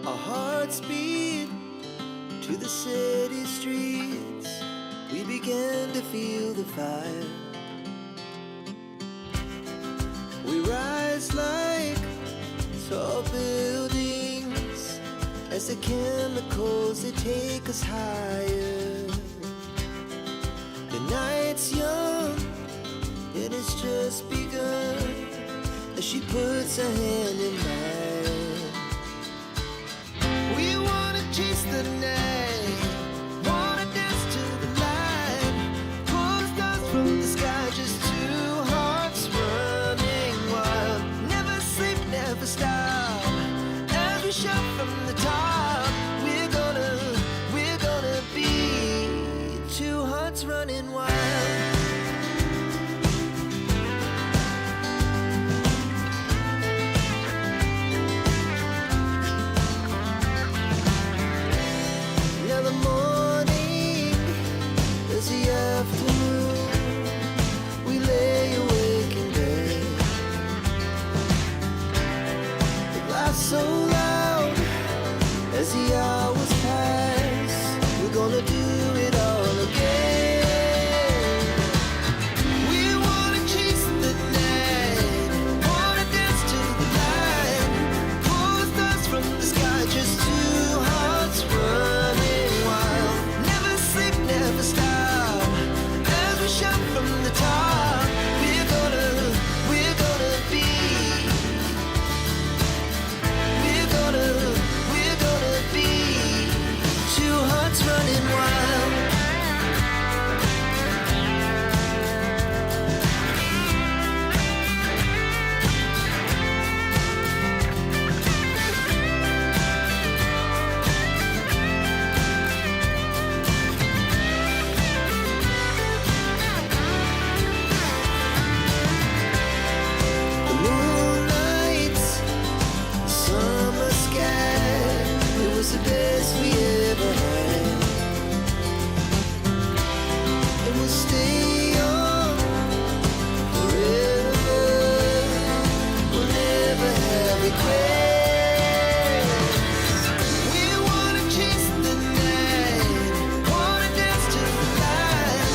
Our hearts beat to the city streets. We began to feel the fire. We rise like tall buildings as the chemicals, they take us higher. The night's young and it's just begun as she puts her hand in mine. We wanna chase the night, wanna dance to the light, pull the stars from the sky, just two hearts running wild. Never sleep, never stop, as we shout from the top. We're gonna be two hearts running wild. Now the morning is the afternoon. We lay awake in bed. The laughs so loud as the hours pass. We're gonna do it all again. We wanna chase the night, wanna dance to the light, pull the stars from the sky, just two hearts running wild. Never sleep, never stop, as we shout from the top. We're gonna be, we're gonna be two hearts running wild. The moonlight, summer sky, it was the best we ever had. And we'll stay young forever. We'll never have regrets. We wanna chase the night, wanna dance to the light,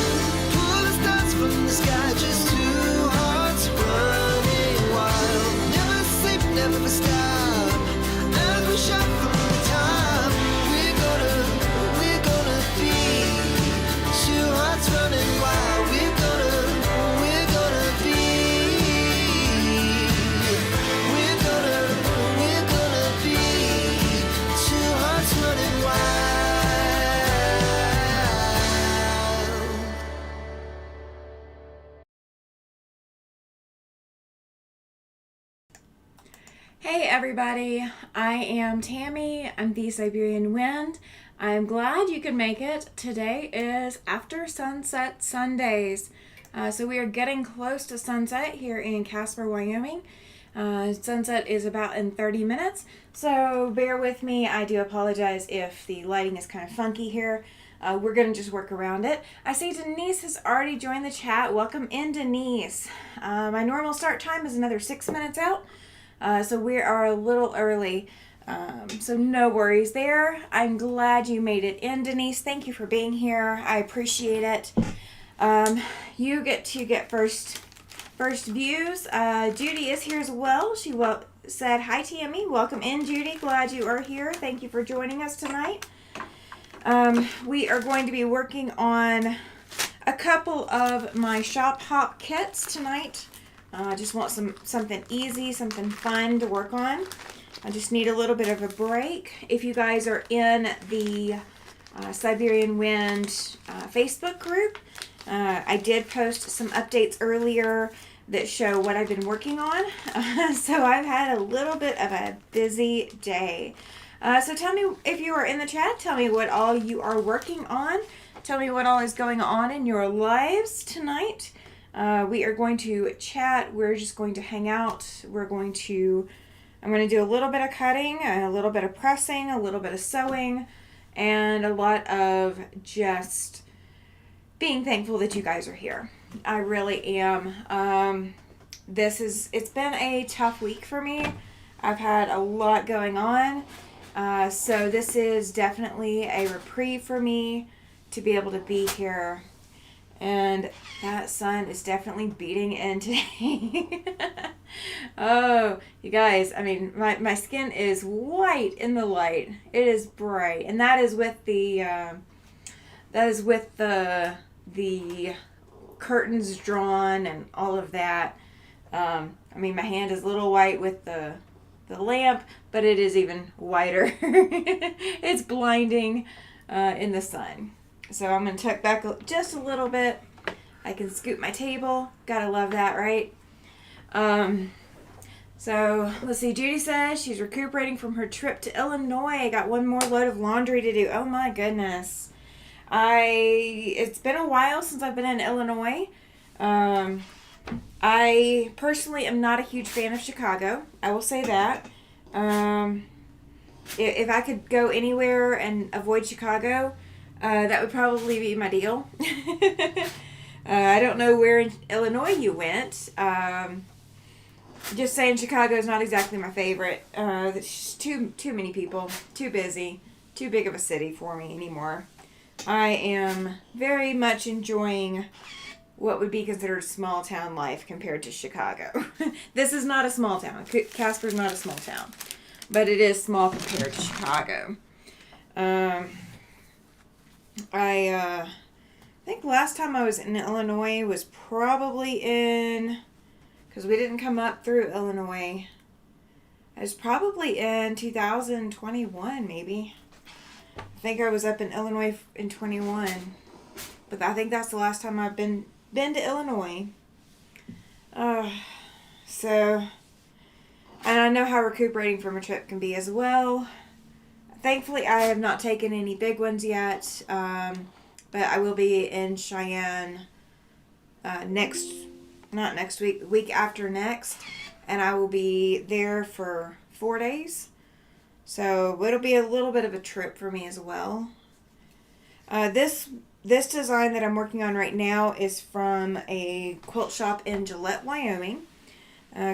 pull the stars from the sky, just two hearts running wild. Never sleep, never stop, as we shout from the top. We're gonna be two hearts running wild. We're gonna be, we're gonna be two hearts running wild. Hey everybody, I am Tammy. I'm the Siberian Wind. I'm glad you could make it. Today is After Sunset Sundays. So we are getting close to sunset here in Casper, Wyoming. Sunset is about in 30 minutes, so bear with me. I do apologize if the lighting is kind of funky here. We're going to just work around it. I see Denise has already joined the chat. Welcome in, Denise. My normal start time is another 6 minutes out. So we are a little early, so no worries there. I'm glad you made it in, Denise. Thank you for being here. I appreciate it. You get to get first views. Judy is here as well. She said, hi, Tammy. Welcome in, Judy. Glad you are here. Thank you for joining us tonight. We are going to be working on a couple of my shop hop kits tonight. I just want something easy, something fun to work on. I just need a little bit of a break. If you guys are in the Siberian Wind Facebook group, I did post some updates earlier that show what I've been working on. So I've had a little bit of a busy day. So tell me, if you are in the chat, tell me what all you are working on. Tell me what all is going on in your lives tonight. We are going to chat. We're just going to hang out. I'm going to do a little bit of cutting, a little bit of pressing, a little bit of sewing, and a lot of just being thankful that you guys are here. I really am. It's been a tough week for me. I've had a lot going on. So this is definitely a reprieve for me to be able to be here. And that sun is definitely beating in today. Oh, you guys, I mean, my skin is white in the light. It is bright. And that is with the curtains drawn and all of that. I mean, my hand is a little white with the lamp, but it is even whiter. It's blinding in the sun. So I'm going to tuck back just a little bit. I can scoop my table. Gotta love that, right? So let's see. Judy says she's recuperating from her trip to Illinois. Got one more load of laundry to do. Oh my goodness. It's been a while since I've been in Illinois. I personally am not a huge fan of Chicago. I will say that. If I could go anywhere and avoid Chicago, that would probably be my deal. I don't know where in Illinois you went. Just saying Chicago is not exactly my favorite. There's just too many people, too busy, too big of a city for me anymore. I am very much enjoying what would be considered small town life compared to Chicago. This is not a small town. Casper's not a small town. But it is small compared to Chicago. I think last time I was in Illinois was probably in, because we didn't come up through Illinois. It was probably in 2021 maybe. I think I was up in Illinois in 21. But I think that's the last time I've been to Illinois. So, and I know how recuperating from a trip can be as well. Thankfully, I have not taken any big ones yet, but I will be in Cheyenne not next week, the week after next, and I will be there for 4 days. So it'll be a little bit of a trip for me as well. This design that I'm working on right now is from a quilt shop in Gillette, Wyoming,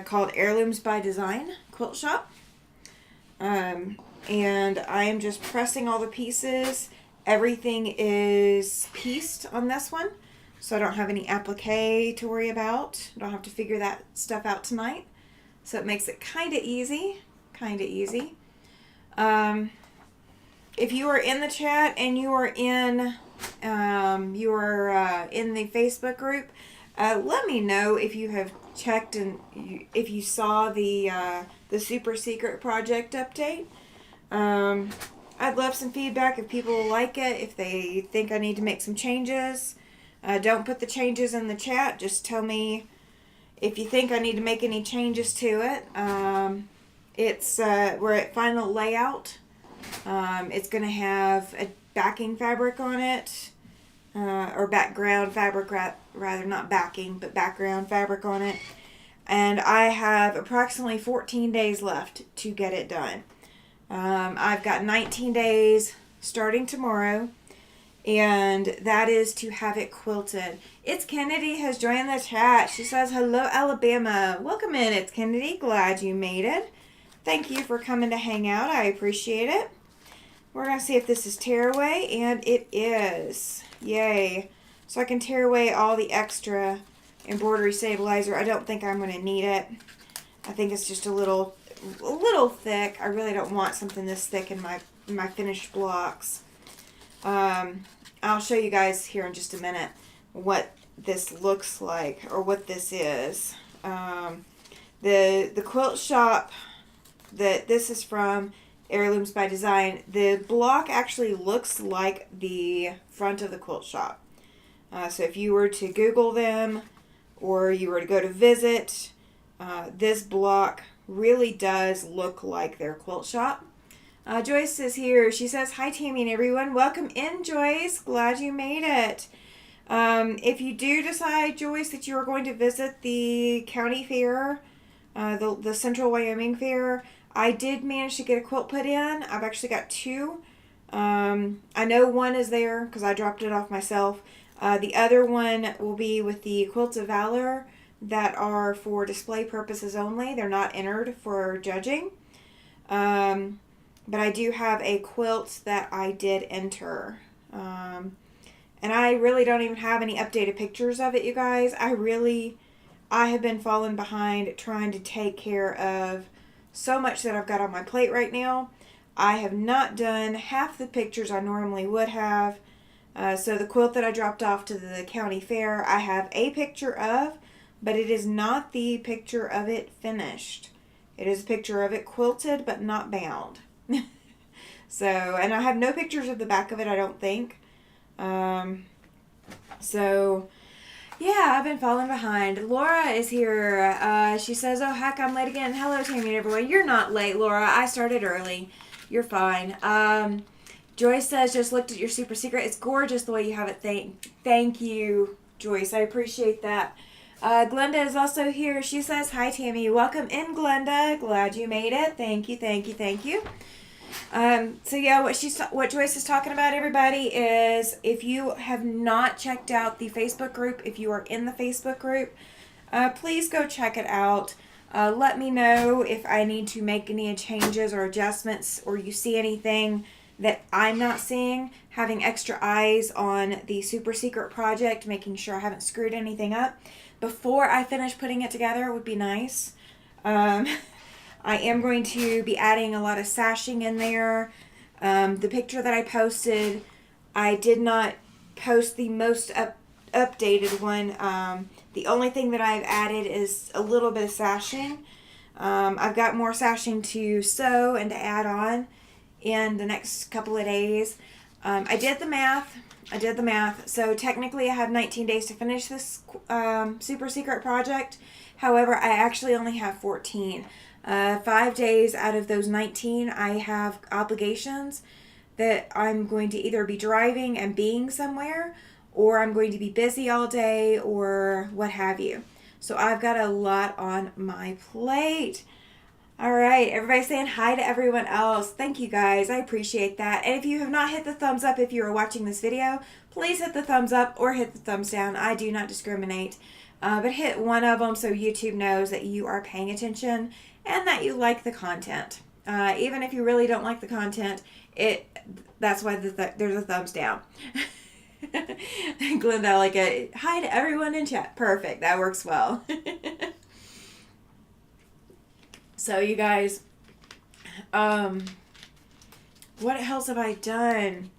called Heirlooms by Design Quilt Shop. And I am just pressing all the pieces. Everything is pieced on this one, so I don't have any applique to worry about. I don't have to figure that stuff out tonight. So it makes it kind of easy. If you are in the chat and you are in the Facebook group, let me know if you have checked and if you saw the super secret project update. I'd love some feedback if people like it, if they think I need to make some changes. Don't put the changes in the chat. Just tell me if you think I need to make any changes to it. We're at final layout. It's going to have a backing fabric on it, or background fabric, rather, not backing, but background fabric on it. And I have approximately 14 days left to get it done. I've got 19 days starting tomorrow, and that is to have it quilted. It's Kennedy has joined the chat. She says, hello, Alabama. Welcome in, It's Kennedy. Glad you made it. Thank you for coming to hang out. I appreciate it. We're going to see if this is tear away, and it is. Yay. So I can tear away all the extra embroidery stabilizer. I don't think I'm going to need it. I think it's just a little thick. I really don't want something this thick in my finished blocks. I'll show you guys here in just a minute what this looks like, or what this is. The quilt shop that this is from, Heirlooms by Design, the block actually looks like the front of the quilt shop. So if you were to Google them, or you were to go to visit, this block really does look like their quilt shop. Joyce is here. She says, hi, Tammy and everyone. Welcome in, Joyce. Glad you made it. If you do decide, Joyce, that you are going to visit the county fair, the Central Wyoming Fair, I did manage to get a quilt put in. I've actually got two. I know one is there because I dropped it off myself. The other one will be with the Quilts of Valor that are for display purposes only. They're not entered for judging. But I do have a quilt that I did enter. And I really don't even have any updated pictures of it, you guys. I have been falling behind trying to take care of so much that I've got on my plate right now. I have not done half the pictures I normally would have. So the quilt that I dropped off to the county fair, I have a picture of, but it is not the picture of it finished. It is a picture of it quilted, but not bound. So, and I have no pictures of the back of it, I don't think. So, yeah, I've been falling behind. Laura is here. She says, oh, heck, I'm late again. Hello, Tammy and everyone. You're not late, Laura. I started early. You're fine. Joyce says, just looked at your super secret. It's gorgeous the way you have it. Thank you, Joyce. I appreciate that. Glenda is also here. She says, hi, Tammy. Welcome in, Glenda. Glad you made it. Thank you, thank you, thank you. So yeah, what Joyce is talking about, everybody, is if you have not checked out the Facebook group, if you are in the Facebook group, please go check it out. Let me know if I need to make any changes or adjustments, or you see anything that I'm not seeing. Having extra eyes on the super secret project, making sure I haven't screwed anything up before I finish putting it together would be nice. I am going to be adding a lot of sashing in there. The picture that I posted, I did not post the most updated one. The only thing that I've added is a little bit of sashing. I've got more sashing to sew and to add on in the next couple of days. I did the math. So technically I have 19 days to finish this super secret project. However, I actually only have 14. 5 days out of those 19, I have obligations that I'm going to either be driving and being somewhere, or I'm going to be busy all day, or what have you. So I've got a lot on my plate. All right, everybody saying hi to everyone else. Thank you, guys. I appreciate that. And if you have not hit the thumbs up, if you are watching this video, please hit the thumbs up or hit the thumbs down. I do not discriminate. But hit one of them so YouTube knows that you are paying attention and that you like the content. Even if you really don't like the content, that's why there's a thumbs down. Glenda, like a hi to everyone in chat. Perfect. That works well. So you guys, what else have I done?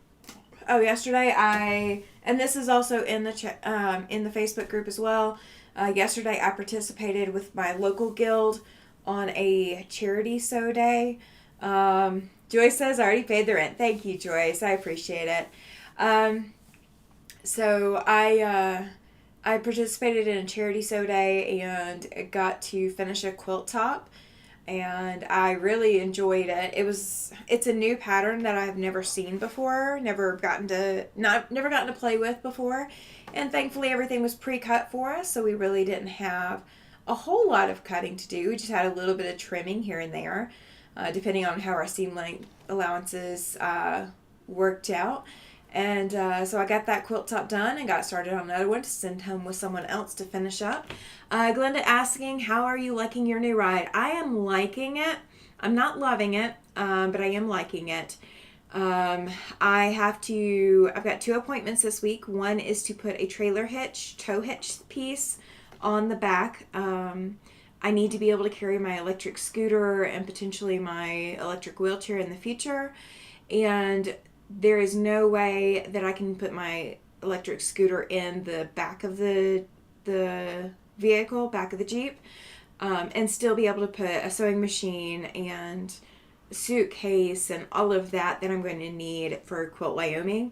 Oh, yesterday and this is also in the Facebook group as well. Yesterday I participated with my local guild on a charity sew day. Joyce says I already paid the rent. Thank you, Joyce. I appreciate it. So I participated in a charity sew day and got to finish a quilt top, and I really enjoyed it. It's a new pattern that I've never seen before, never gotten to play with before, and thankfully everything was pre-cut for us, so we really didn't have a whole lot of cutting to do. We just had a little bit of trimming here and there, depending on how our seam length allowances worked out. And so I got that quilt top done and got started on another one to send home with someone else to finish up. Glenda asking, how are you liking your new ride? I am liking it. I'm not loving it, but I am liking it. I've got 2 appointments this week. One is to put a tow hitch piece on the back. I need to be able to carry my electric scooter and potentially my electric wheelchair in the future. And there is no way that I can put my electric scooter in the back of the vehicle, back of the Jeep, and still be able to put a sewing machine and a suitcase and all of that I'm going to need for Quilt Wyoming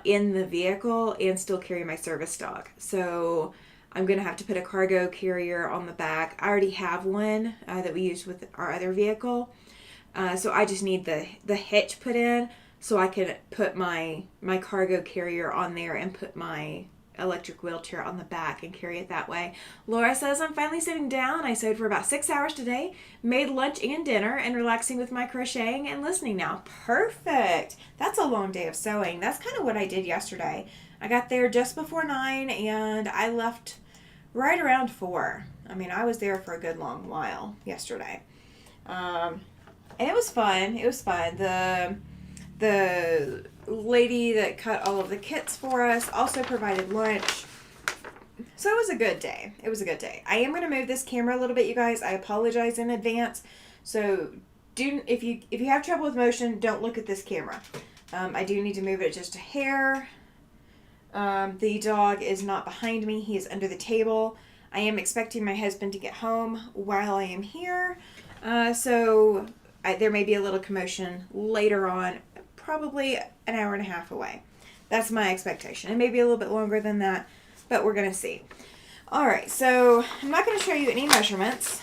in the vehicle and still carry my service dog. So I'm going to have to put a cargo carrier on the back. I already have one that we used with our other vehicle. So I just need the hitch put in, so I can put my cargo carrier on there and put my electric wheelchair on the back and carry it that way. Laura says, I'm finally sitting down. I sewed for about 6 hours today, made lunch and dinner, and relaxing with my crocheting and listening now. Perfect. That's a long day of sewing. That's kind of what I did yesterday. I got there just before 9 and I left right around 4. I mean, I was there for a good long while yesterday. And it was fun. It was fun. The lady that cut all of the kits for us also provided lunch. So it was a good day. It was a good day. I am going to move this camera a little bit, you guys. I apologize in advance. So if you have trouble with motion, don't look at this camera. I do need to move it just a hair. The dog is not behind me. He is under the table. I am expecting my husband to get home while I am here. So there may be a little commotion later on, probably an hour and a half away. That's my expectation. It may be a little bit longer than that, but we're going to see. All right, so I'm not going to show you any measurements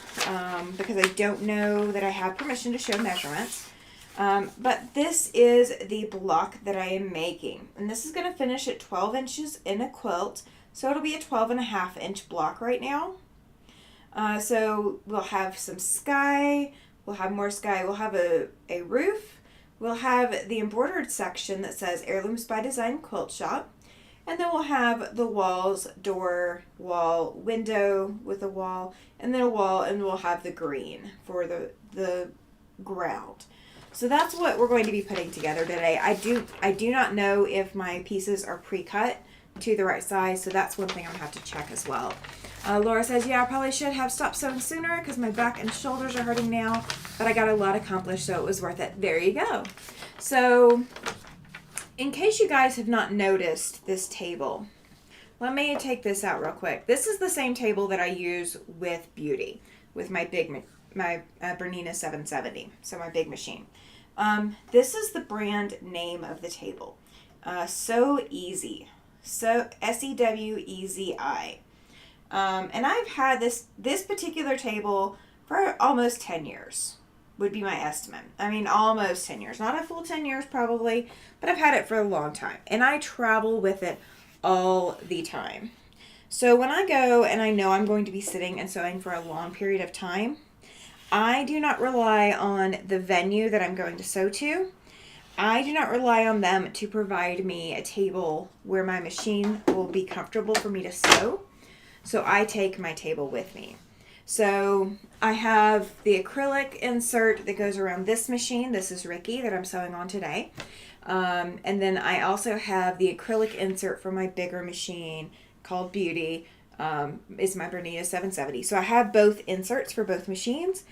because I don't know that I have permission to show measurements. But this is the block that I am making. And this is going to finish at 12 inches in a quilt. So it'll be a 12.5-inch block right now. So we'll have some sky. We'll have more sky. We'll have a roof. We'll have the embroidered section that says Heirlooms by Design Quilt Shop. And then we'll have the walls, door, wall, window with a wall, and then a wall, and we'll have the green for the ground. So that's what we're going to be putting together today. I do not know if my pieces are pre-cut to the right size, so that's one thing I'm going to have to check as well. Laura says, yeah, I probably should have stopped sewing sooner because my back and shoulders are hurting now, but I got a lot accomplished, so it was worth it. There you go. So in case you guys have not noticed this table, let me take this out real quick. This is the same table that I use with Beauty, with my Bernina 770, so my big machine. This is the brand name of the table. So Easy. So SEWEZI. And I've had this particular table for almost 10 years, would be my estimate. I mean, almost 10 years. Not a full 10 years probably, but I've had it for a long time. And I travel with it all the time. So when I go and I know I'm going to be sitting and sewing for a long period of time, I do not rely on the venue that I'm going to sew to. I do not rely on them to provide me a table where my machine will be comfortable for me to sew. So I take my table with me. So I have the acrylic insert that goes around this machine. This is Ricky that I'm sewing on today. And then I also have the acrylic insert for my bigger machine called Beauty. It's my Bernina 770. So I have both inserts for both machines.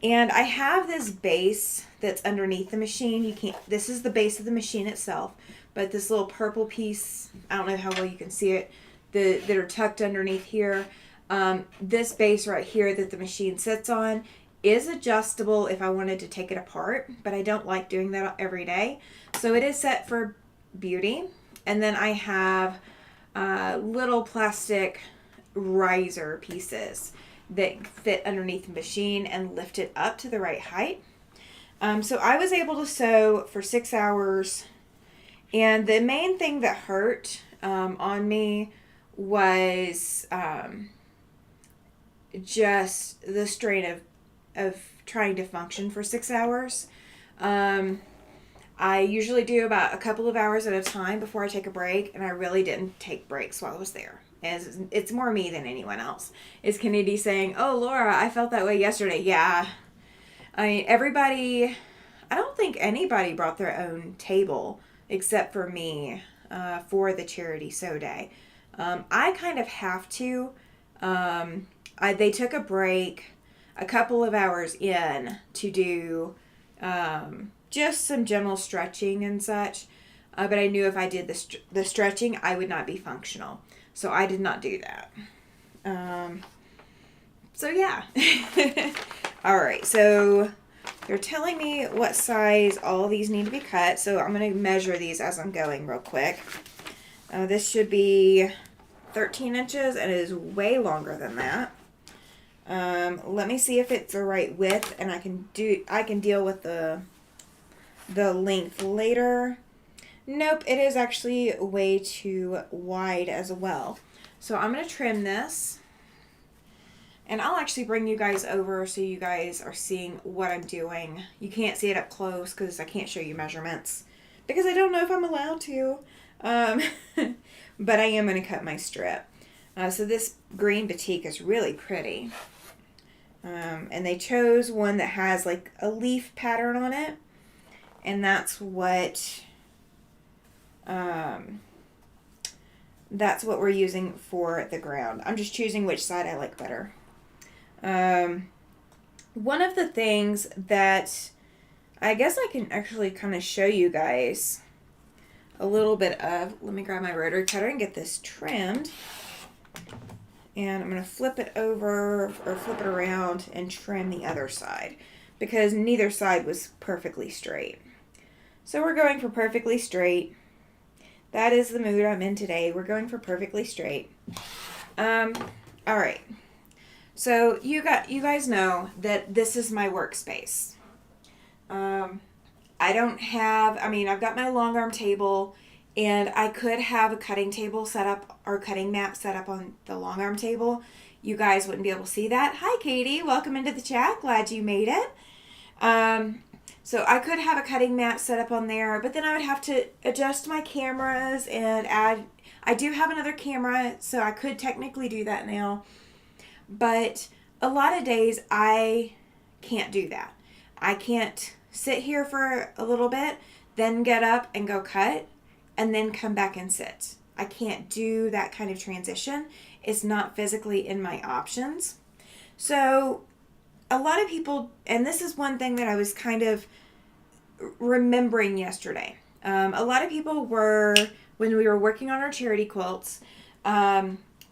And I have this base that's underneath the machine. This is the base of the machine itself. But this little purple piece, I don't know how well you can see it, that are tucked underneath here. This base right here that the machine sits on is adjustable if I wanted to take it apart, but I don't like doing that every day. So it is set for Beauty. And then I have little plastic riser pieces that fit underneath the machine and lift it up to the right height. So I was able to sew for 6 hours. And the main thing that hurt on me was just the strain of trying to function for 6 hours. I usually do about a couple of hours at a time before I take a break, and I really didn't take breaks while I was there. And it's more me than anyone else. Is Kennedy saying, oh, Laura, I felt that way yesterday. Yeah. I mean, I don't think anybody brought their own table except for me for the charity sew day. I kind of have to. They took a break a couple of hours in to do just some general stretching and such. But I knew if I did the stretching, I would not be functional. So I did not do that. So yeah. All right. So they're telling me what size all of these need to be cut. So I'm going to measure these as I'm going real quick. This should be 13 inches and it is way longer than that. Let me see if it's the right width, and I can deal with the length later. Nope, it is actually way too wide as well. So I'm going to trim this, and I'll actually bring you guys over so you guys are seeing what I'm doing. You can't see it up close because I can't show you measurements because I don't know if I'm allowed to. But I am going to cut my strip. So this green batik is really pretty. And they chose one that has like a leaf pattern on it. And that's what we're using for the ground. I'm just choosing which side I like better. One of the things that I guess I can actually kind of show you guys a little bit of, let me grab my rotary cutter and get this trimmed. And I'm going to flip it over or flip it around and trim the other side because neither side was perfectly straight. So we're going for perfectly straight. That is the mood I'm in today. We're going for perfectly straight. All right. So you guys know that this is my workspace. I've got my long arm table, and I could have a cutting table set up or cutting mat set up on the long arm table. You guys wouldn't be able to see that. Hi, Katie. Welcome into the chat. Glad you made it. So I could have a cutting mat set up on there, but then I would have to adjust my cameras and I do have another camera, so I could technically do that now. But a lot of days I can't do that. I can't sit here for a little bit, then get up and go cut, and then come back and sit. I can't do that kind of transition. It's not physically in my options. So a lot of people, and this is one thing that I was kind of remembering yesterday. A lot of people were, when we were working on our charity quilts,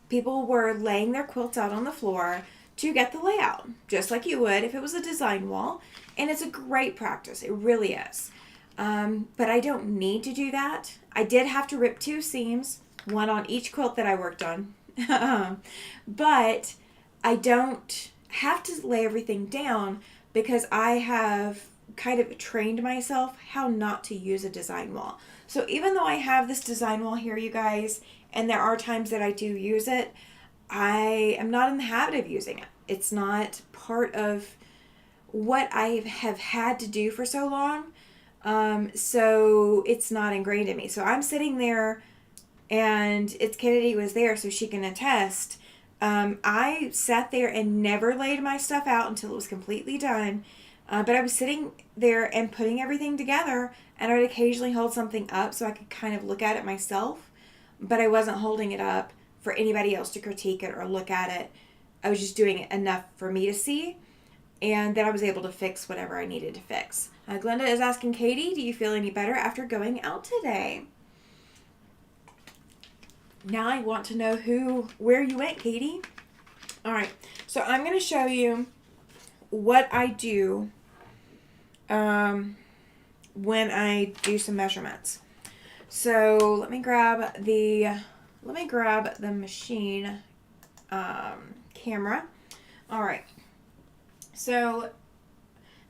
people were laying their quilts out on the floor to get the layout, just like you would if it was a design wall. And it's a great practice. It really is. But I don't need to do that. I did have to rip 2 seams, one on each quilt that I worked on. But I don't have to lay everything down because I have kind of trained myself how not to use a design wall. So even though I have this design wall here, you guys, and there are times that I do use it, I am not in the habit of using it. It's not part of what I have had to do for so long. So it's not ingrained in me. So I'm sitting there, and it's Kennedy was there so she can attest. I sat there and never laid my stuff out until it was completely done. But I was sitting there and putting everything together, and I would occasionally hold something up so I could kind of look at it myself. But I wasn't holding it up for anybody else to critique it or look at it. I was just doing it enough for me to see, and then I was able to fix whatever I needed to fix. Glenda is asking, Katie, do you feel any better after going out today? Now I want to know where you went, Katie. All right, so I'm going to show you what I do when I do some measurements. So let me grab the machine camera. All right. So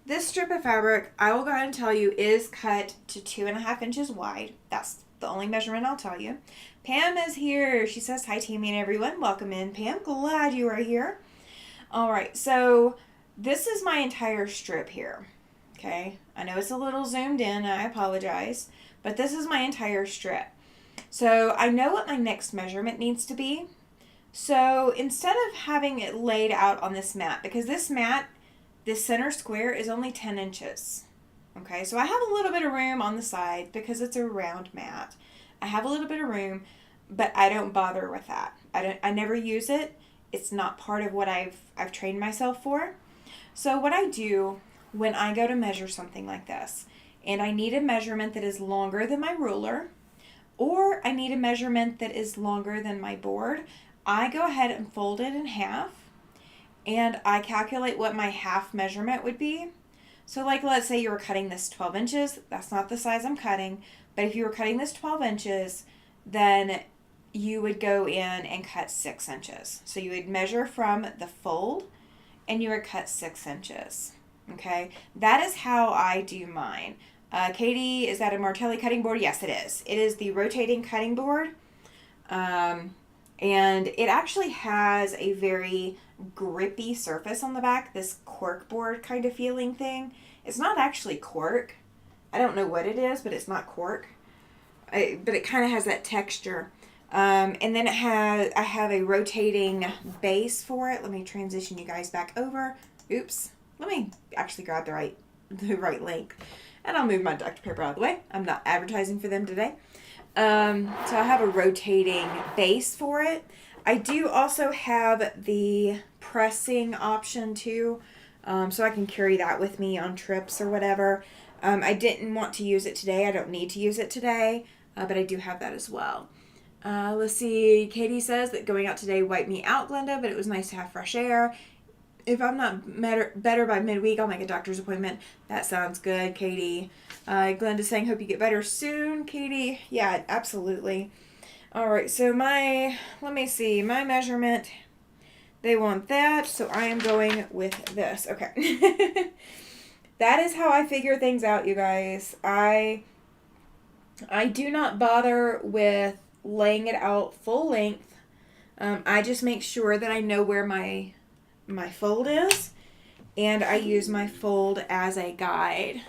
this strip of fabric, I will go ahead and tell you, is cut to 2.5 inches wide. That's the only measurement I'll tell you. Pam is here. She says, hi, Tammy and everyone. Welcome in, Pam. Glad you are here. All right. So this is my entire strip here. Okay. I know it's a little zoomed in. I apologize. But this is my entire strip. So I know what my next measurement needs to be. So instead of having it laid out on this mat, because this mat, this center square is only 10 inches. Okay, so I have a little bit of room on the side because it's a round mat. I have a little bit of room, but I don't bother with that. I never use it. It's not part of what I've trained myself for. So what I do when I go to measure something like this, and I need a measurement that is longer than my ruler, or I need a measurement that is longer than my board, I go ahead and fold it in half, and I calculate what my half measurement would be. So like, let's say you were cutting this 12 inches. That's not the size I'm cutting, but if you were cutting this 12 inches, then you would go in and cut 6 inches. So you would measure from the fold, and you would cut 6 inches. Okay, that is how I do mine. Katie, is that a Martelli cutting board? Yes, it is. It is the rotating cutting board. And it actually has a very grippy surface on the back, this cork board kind of feeling thing. It's not actually cork. I don't know what it is, but it's not cork. But it kind of has that texture. And then I have a rotating base for it. Let me transition you guys back over. Oops. Let me actually grab the right length. And I'll move my Dr. Pepper out of the way. I'm not advertising for them today. So I have a rotating base for it. I do also have the pressing option too. So I can carry that with me on trips or whatever. I didn't want to use it today. I don't need to use it today. But I do have that as well. Let's see. Katie says that going out today wiped me out, Glenda, but it was nice to have fresh air. If I'm not better by midweek, I'll make a doctor's appointment. That sounds good, Katie. Glenda's saying, hope you get better soon, Katie. Yeah, absolutely. All right, so let me see, my measurement, they want that, so I am going with this. Okay. That is how I figure things out, you guys. I do not bother with laying it out full length. I just make sure that I know where my fold is, and I use my fold as a guide.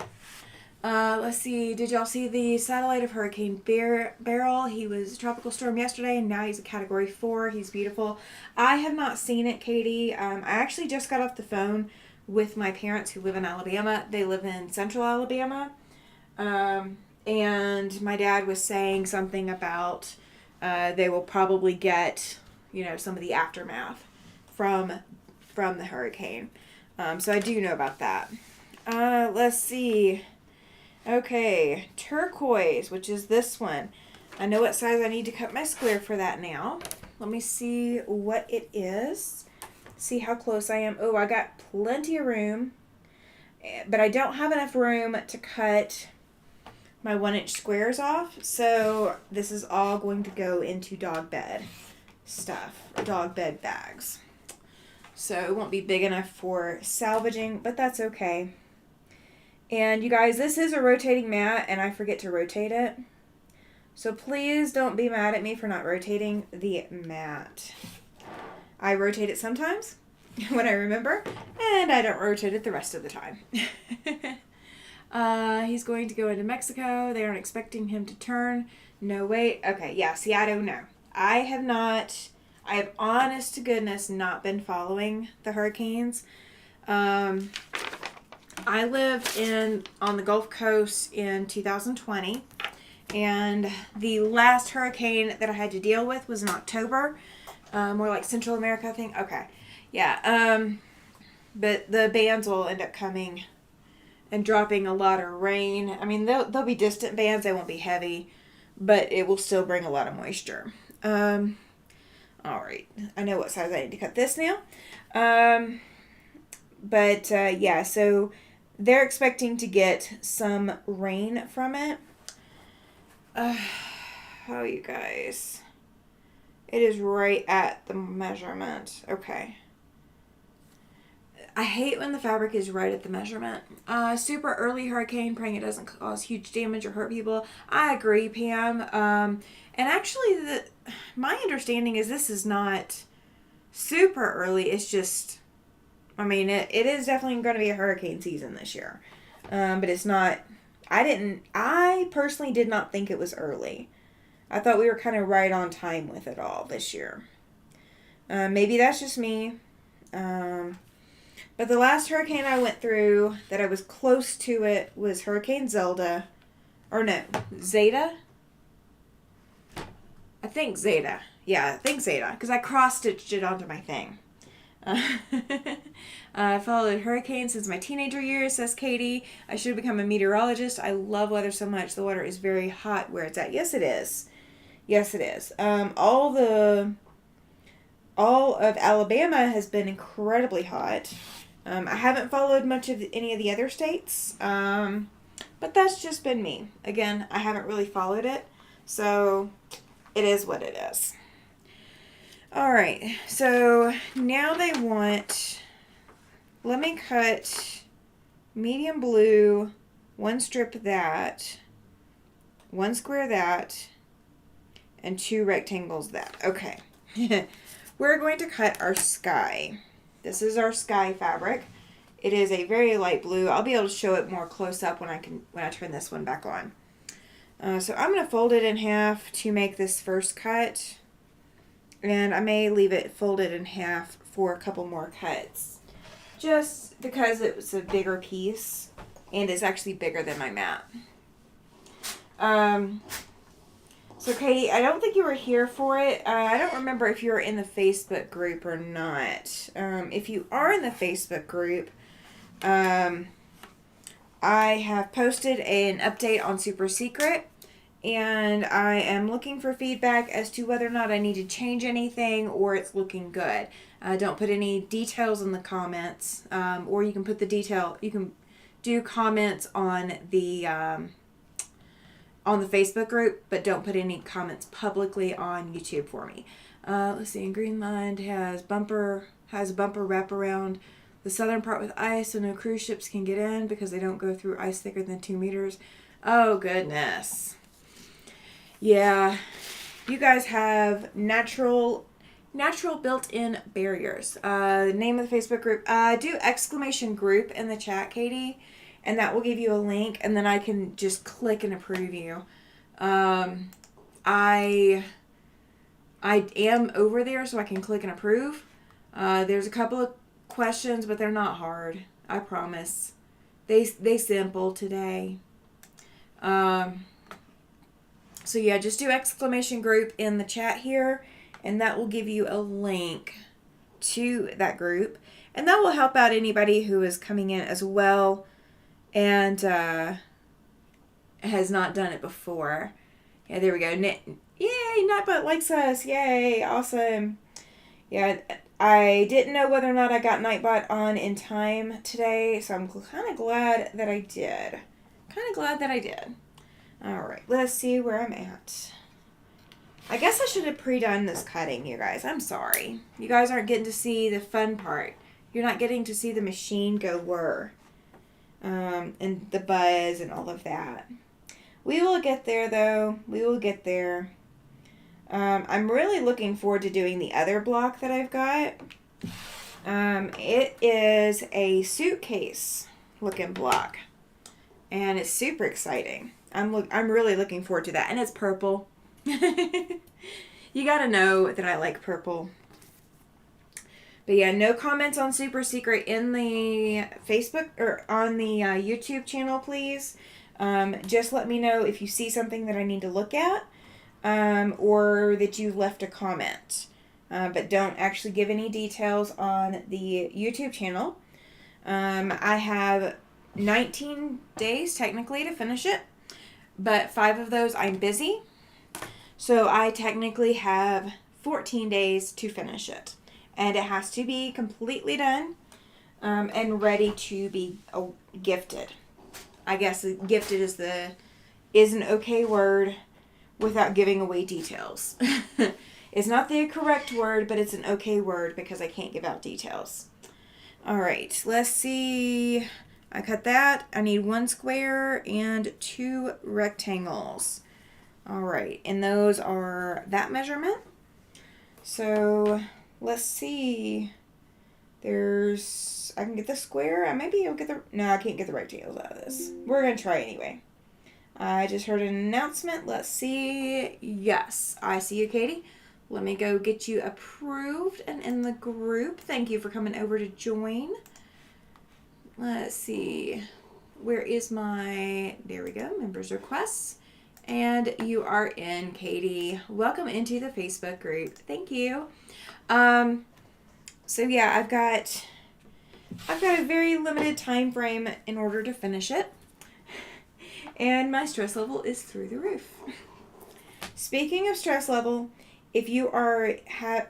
Let's see, did y'all see the satellite of Hurricane Beryl? He was a tropical storm yesterday, and now he's a Category 4. He's beautiful. I have not seen it, Katie. I actually just got off the phone with my parents who live in Alabama. They live in central Alabama. And my dad was saying something about they will probably get, some of the aftermath from the hurricane. So I do know about that. Let's see. Okay, turquoise, which is this one. I know what size I need to cut my square for that now. Let me see what it is. See how close I am. Oh, I got plenty of room, but I don't have enough room to cut my 1-inch squares off. So this is all going to go into dog bed stuff, or dog bed bags. So it won't be big enough for salvaging, but that's okay. And you guys, this is a rotating mat, and I forget to rotate it. So please don't be mad at me for not rotating the mat. I rotate it sometimes when I remember, and I don't rotate it the rest of the time. He's going to go into Mexico. They aren't expecting him to turn. No, wait. Okay, yeah, see, I don't know. I have honest to goodness not been following the hurricanes. I lived on the Gulf Coast in 2020, and the last hurricane that I had to deal with was in October, more like Central America, I think. Okay, yeah, but the bands will end up coming and dropping a lot of rain. I mean, they'll be distant bands, they won't be heavy, but it will still bring a lot of moisture. All right, I know what size I need to cut this now. Yeah, so they're expecting to get some rain from it. Oh, you guys. It is right at the measurement. Okay. I hate when the fabric is right at the measurement. Super early hurricane, praying it doesn't cause huge damage or hurt people. I agree, Pam. And actually, my understanding is this is not super early. It's just, I mean, it is definitely going to be a hurricane season this year. But it's not, I personally did not think it was early. I thought we were kind of right on time with it all this year. Maybe that's just me. But the last hurricane I went through that I was close to it was Hurricane Zeta. I think Zeta. Yeah, I think Zeta, because I cross-stitched it onto my thing. I followed hurricanes since my teenager years, says Katie. I should become a meteorologist. I love weather so much. The water is very hot where it's at. Yes, it is. Yes, it is. All of Alabama has been incredibly hot. I haven't followed much of any of the other states, but that's just been me. Again, I haven't really followed it, so it is what it is. All right, so now they want, let me cut medium blue, one strip that, one square that, and 2 rectangles that. Okay. We're going to cut our sky. This is our sky fabric. It is a very light blue. I'll be able to show it more close up when I turn this one back on. So I'm going to fold it in half to make this first cut. And I may leave it folded in half for a couple more cuts, just because it was a bigger piece, and it's actually bigger than my mat. So Katie, I don't think you were here for it. I don't remember if you were in the Facebook group or not. If you are in the Facebook group, I have posted an update on Super Secret, and I am looking for feedback as to whether or not I need to change anything or it's looking good. Don't put any details in the comments, or you can put the detail. You can do comments on the Facebook group, but don't put any comments publicly on YouTube for me. Let's see. And Greenland has a bumper wraparound the southern part with ice, so no cruise ships can get in because they don't go through ice thicker than 2 meters. Oh goodness. Yeah, you guys have natural built-in barriers. The name of the Facebook group. Do exclamation group in the chat, Katie, and that will give you a link, and then I can just click and approve you. I am over there, so I can click and approve. There's a couple of questions, but they're not hard. I promise. They simple today. So yeah, just do exclamation group in the chat here, and that will give you a link to that group, and that will help out anybody who is coming in as well and has not done it before. Yeah, there we go. Yay, Nightbot likes us. Yay, awesome. Yeah, I didn't know whether or not I got Nightbot on in time today, so I'm kind of glad that I did. All right, let's see where I'm at. I guess I should have pre-done this cutting, you guys. I'm sorry. You guys aren't getting to see the fun part. You're not getting to see the machine go whir. And the buzz and all of that. We will get there, though. We will get there. I'm really looking forward to doing the other block that I've got. It is a suitcase looking block. And it's super exciting. I'm really looking forward to that. And it's purple. You gotta know that I like purple. But yeah, no comments on Super Secret in the Facebook or on the YouTube channel, please. Just let me know if you see something that I need to look at, or that you left a comment. But don't actually give any details on the YouTube channel. I have 19 days technically to finish it, but 5 of those I'm busy. So I technically have 14 days to finish it. And it has to be completely done and ready to be gifted. I guess gifted is an okay word without giving away details. It's not the correct word, but it's an okay word because I can't give out details. All right, let's see. I cut that. I need 1 square and 2 rectangles. All right, and those are that measurement. So let's see. I can get the square. Maybe I'll get no, I can't get the rectangles out of this. We're going to try anyway. I just heard an announcement. Let's see. Yes, I see you, Katie. Let me go get you approved and in the group. Thank you for coming over to join. Let's see. Where is there we go, members requests. And you are in, Katie. Welcome into the Facebook group. Thank you. So yeah, I've got a very limited time frame in order to finish it. And my stress level is through the roof. Speaking of stress level, if you are I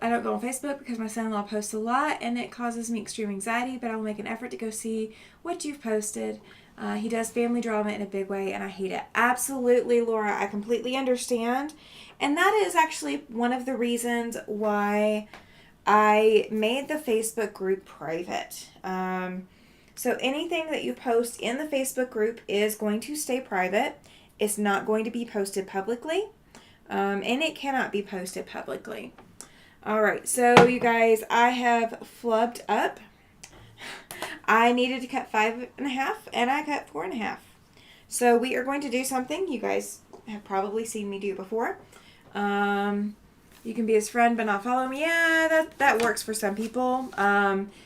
don't go on Facebook because my son-in-law posts a lot and it causes me extreme anxiety, but I will make an effort to go see what you've posted. He does family drama in a big way and I hate it. Absolutely, Laura. I completely understand. And that is actually one of the reasons why I made the Facebook group private. So anything that you post in the Facebook group is going to stay private. It's not going to be posted publicly. And it cannot be posted publicly. All right, so you guys, I have flubbed up. I needed to cut 5.5 and I cut 4.5. So we are going to do something you guys have probably seen me do before. You can be his friend but not follow me. Yeah, that works for some people.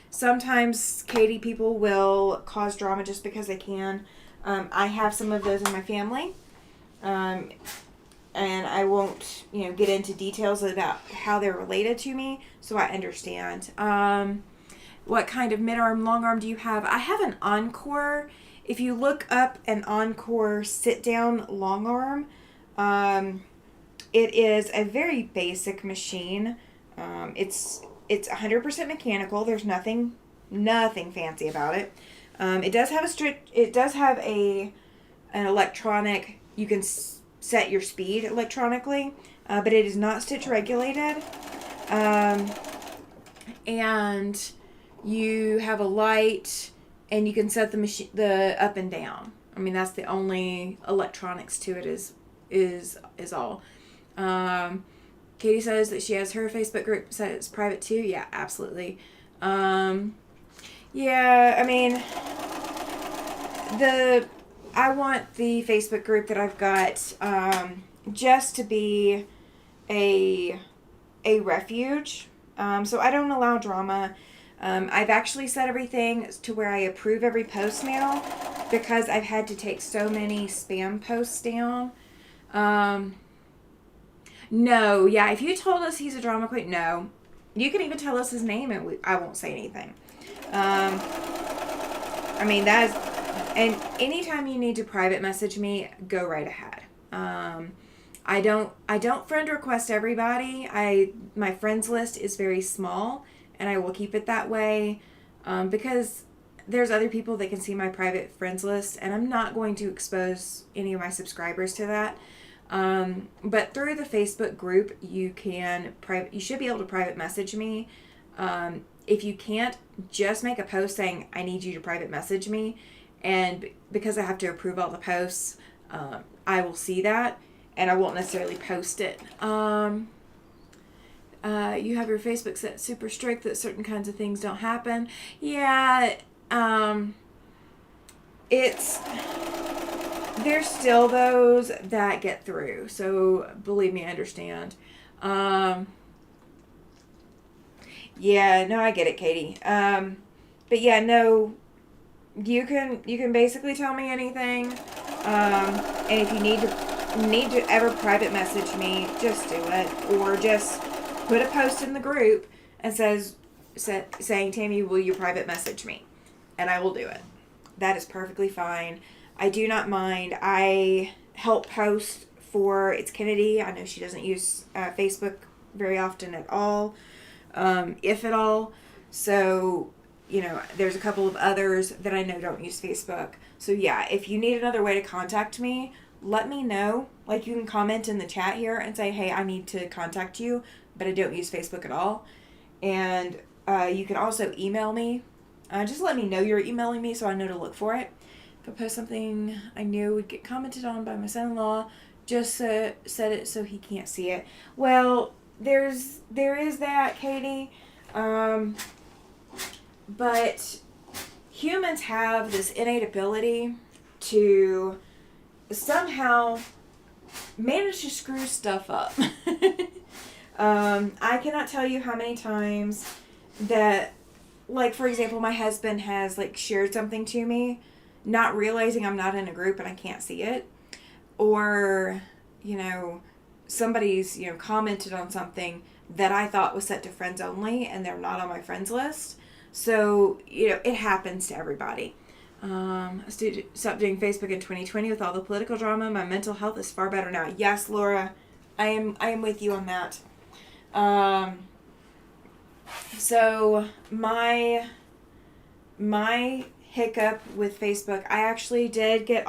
Sometimes Katie people will cause drama just because they can. I have some of those in my family. And I won't, get into details about how they're related to me, so I understand. What kind of mid-arm, long arm do you have? I have an Encore. If you look up an Encore sit-down long arm, it is a very basic machine. It's 100% mechanical. There's nothing fancy about it. It does have an electronic. You can set your speed electronically, but it is not stitch regulated. And you have a light, and you can set the up and down. I mean, that's the only electronics to it is all. Katie says that she has her Facebook group, said it's private too. Yeah, absolutely. Yeah, I mean, I want the Facebook group that I've got just to be a refuge. So I don't allow drama. I've actually set everything to where I approve every post now because I've had to take so many spam posts down. No, yeah, if you told us he's a drama queen, no. You can even tell us his name and I won't say anything. I mean, and anytime you need to private message me, go right ahead. I don't friend request everybody. My friends list is very small, and I will keep it that way, because there's other people that can see my private friends list, and I'm not going to expose any of my subscribers to that. But through the Facebook group, you should be able to private message me. If you can't, just make a post saying, I need you to private message me. And because I have to approve all the posts, I will see that, and I won't necessarily post it. You have your Facebook set super strict that certain kinds of things don't happen. Yeah, there's still those that get through. So believe me, I understand. Yeah, no, I get it, Katie. But yeah, no, you can basically tell me anything. And if you need to ever private message me, just do it, or just put a post in the group and saying, Tammy, will you private message me? And I will do it. That is perfectly fine. I do not mind. I help post for It's Kennedy. I know she doesn't use Facebook very often at all, if at all. So, there's a couple of others that I know don't use Facebook. So yeah, if you need another way to contact me, let me know. Like, you can comment in the chat here and say, hey, I need to contact you, but I don't use Facebook at all. And you can also email me. Just let me know you're emailing me so I know to look for it. If I post something I knew would get commented on by my son-in-law, just set it so he can't see it. Well, there is that, Katie. But humans have this innate ability to somehow manage to screw stuff up. I cannot tell you how many times that, like, for example, my husband has, shared something to me, not realizing I'm not in a group and I can't see it. Or, somebody's, commented on something that I thought was set to friends only and they're not on my friends list. So, it happens to everybody. I stopped doing Facebook in 2020 with all the political drama. My mental health is far better now. Yes, Laura, I am with you on that. So my hiccup with Facebook, I actually did get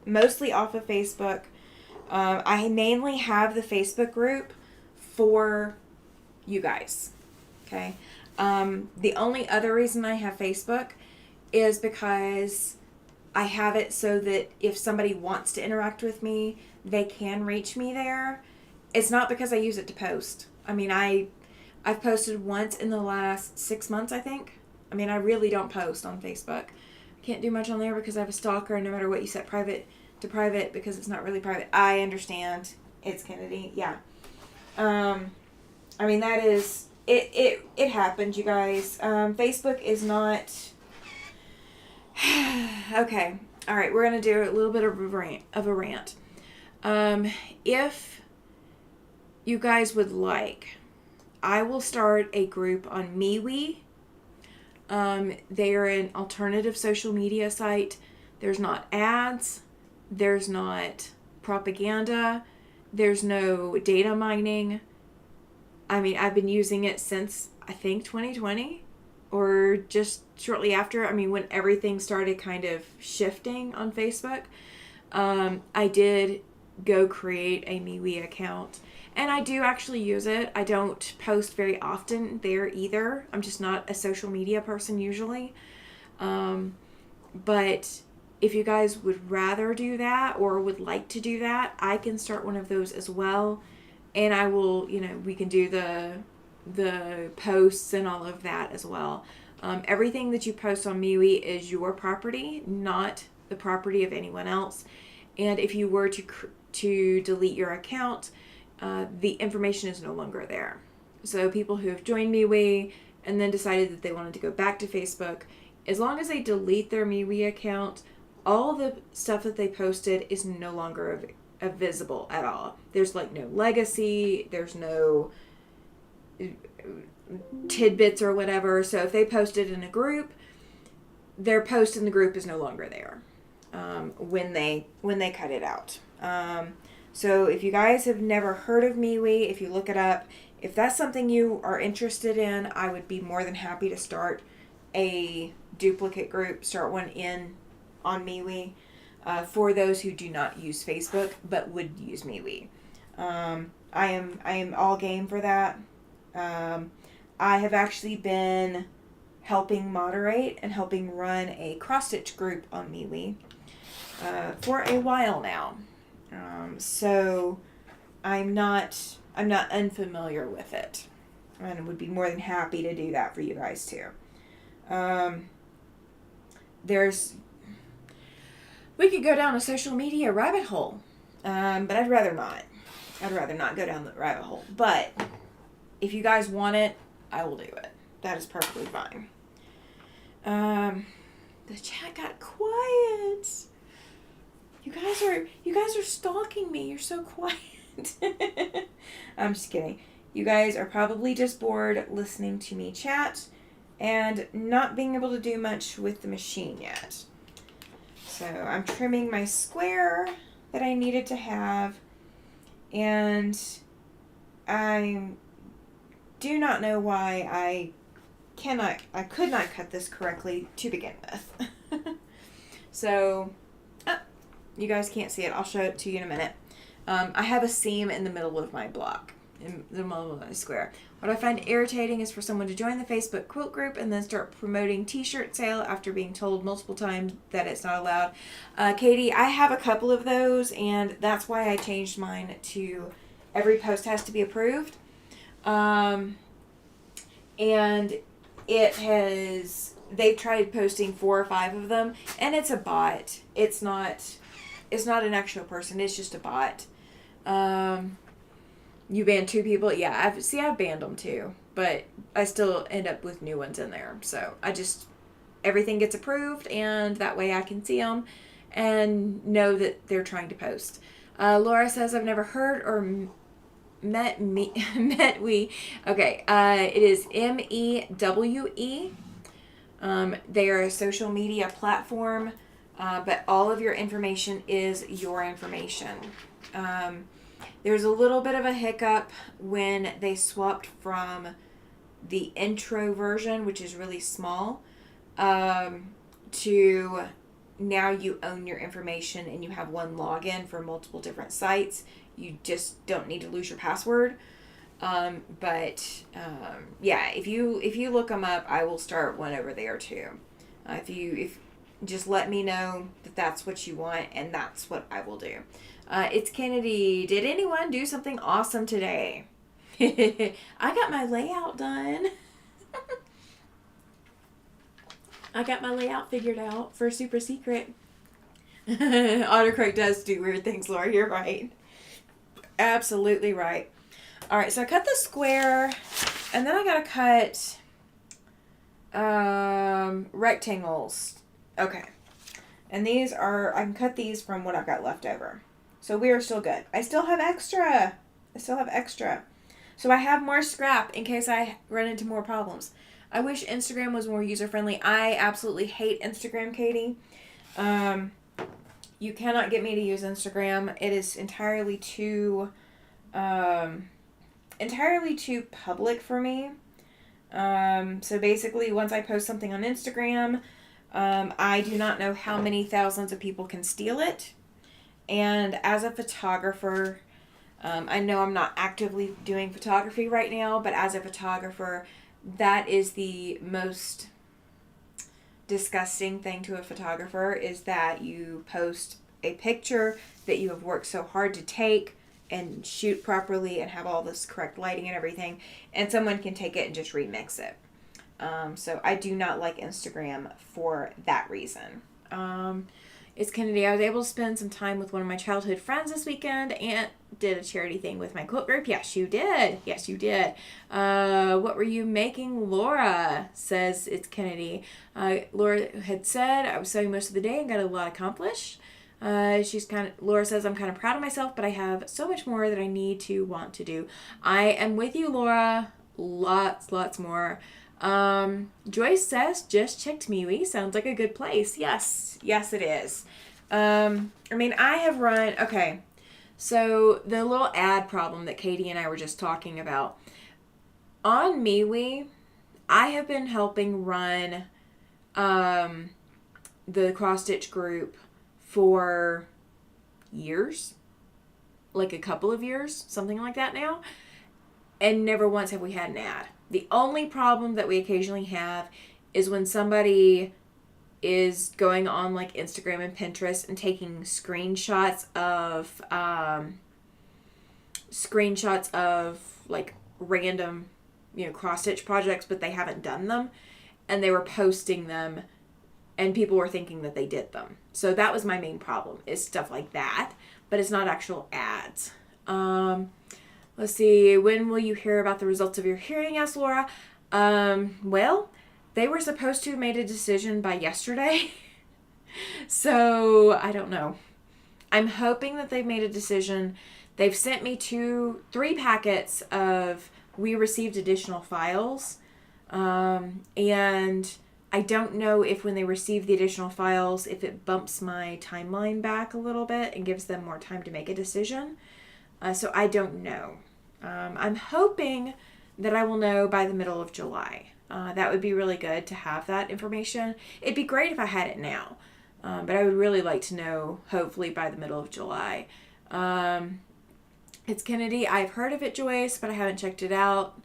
mostly off of Facebook. I mainly have the Facebook group for you guys. Okay. The only other reason I have Facebook is because I have it so that if somebody wants to interact with me, they can reach me there. It's not because I use it to post. I mean, I've posted once in the last 6 months, I think. I mean, I really don't post on Facebook. Can't do much on there because I have a stalker, and no matter what you set private to private, because it's not really private. I understand. It's Kennedy. Yeah. I mean, that is, it happens, you guys. Facebook is not, okay. All right, we're going to do a little bit of a rant. If you guys would like, I will start a group on MeWe. They are an alternative social media site. There's not ads. There's not propaganda. There's no data mining. I mean, I've been using it since, I think, 2020 or just shortly after. I mean, when everything started kind of shifting on Facebook, I did go create a MeWe account. And I do actually use it. I don't post very often there either. I'm just not a social media person usually. But if you guys would rather do that or would like to do that, I can start one of those as well. And I will, we can do the posts and all of that as well. Everything that you post on MeWe is your property, not the property of anyone else. And if you were to delete your account, the information is no longer there. So people who have joined MeWe and then decided that they wanted to go back to Facebook, as long as they delete their MeWe account, all the stuff that they posted is no longer visible at all. There's like no legacy, there's no tidbits or whatever. So if they posted in a group, their post in the group is no longer there when they cut it out. So if you guys have never heard of MeWe, if you look it up, if that's something you are interested in, I would be more than happy to start a duplicate group, start one on MeWe for those who do not use Facebook but would use MeWe. I am all game for that. I have actually been helping moderate and helping run a cross-stitch group on MeWe for a while now. So I'm not unfamiliar with it, and would be more than happy to do that for you guys too. We could go down a social media rabbit hole, but I'd rather not. I'd rather not go down the rabbit hole. But if you guys want it, I will do it. That is perfectly fine. The chat got quiet. You guys are stalking me. You're so quiet. I'm just kidding. You guys are probably just bored listening to me chat and not being able to do much with the machine yet. So I'm trimming my square that I needed to have, and I do not know why I could not cut this correctly to begin with. So, you guys can't see it. I'll show it to you in a minute. I have a seam in the middle of my block, in the middle of my square. What I find irritating is for someone to join the Facebook quilt group and then start promoting t-shirt sale after being told multiple times that it's not allowed. Katie, I have a couple of those, and that's why I changed mine to every post has to be approved. And they've tried posting 4 or 5 of them, and it's a bot. It's not an actual person. It's just a bot. You banned 2 people. Yeah, I've banned them too, but I still end up with new ones in there. So everything gets approved, and that way I can see them and know that they're trying to post. Laura says, I've never heard or met we. Okay. It is MEWE. They are a social media platform, but all of your information is your information. There's a little bit of a hiccup when they swapped from the intro version, which is really small, to now you own your information and you have one login for multiple different sites. You just don't need to lose your password. Yeah, if you look them up, I will start one over there too. If just let me know that that's what you want, and that's what I will do. It's Kennedy. Did anyone do something awesome today? I got my layout done. I got my layout figured out for Super Secret. Autocorrect does do weird things, Laura. You're right. Absolutely right. All right, so I cut the square, and then I gotta cut rectangles. Okay. And these are, I can cut these from what I've got left over. So we are still good. I still have extra. So I have more scrap in case I run into more problems. I wish Instagram was more user-friendly. I absolutely hate Instagram, Katie. You cannot get me to use Instagram. It is entirely too public for me. So basically, once I post something on Instagram, I do not know how many thousands of people can steal it. And as a photographer, I know I'm not actively doing photography right now, but as a photographer, that is the most disgusting thing to a photographer, is that you post a picture that you have worked so hard to take and shoot properly and have all this correct lighting and everything, and someone can take it and just remix it. So I do not like Instagram for that reason. It's Kennedy. I was able to spend some time with one of my childhood friends this weekend and did a charity thing with my quilt group. Yes, you did. What were you making, Laura? Says It's Kennedy. Laura had said, I was sewing most of the day and got a lot accomplished. Laura says, I'm kind of proud of myself, but I have so much more that I need to want to do. I am with you, Laura. Lots more. Joyce says, just checked MeWe. Sounds like a good place. Yes, it is. I have run, okay, so the little ad problem that Katie and I were just talking about. On MeWe, I have been helping run, the cross-stitch group for years, like a couple of years, something like that now, and never once have we had an ad. The only problem that we occasionally have is when somebody is going on like Instagram and Pinterest and taking screenshots of like random, cross-stitch projects, but they haven't done them, and they were posting them and people were thinking that they did them. So that was my main problem, is stuff like that, but it's not actual ads. Let's see, when will you hear about the results of your hearing? Asked Laura. Well, they were supposed to have made a decision by yesterday. So, I don't know. I'm hoping that they've made a decision. They've sent me 3 packets of, we received additional files. And I don't know if when they receive the additional files, if it bumps my timeline back a little bit and gives them more time to make a decision. So I don't know. I'm hoping that I will know by the middle of July. That would be really good to have that information. It'd be great if I had it now. But I would really like to know, hopefully, by the middle of July. It's Kennedy. I've heard of it, Joyce, but I haven't checked it out.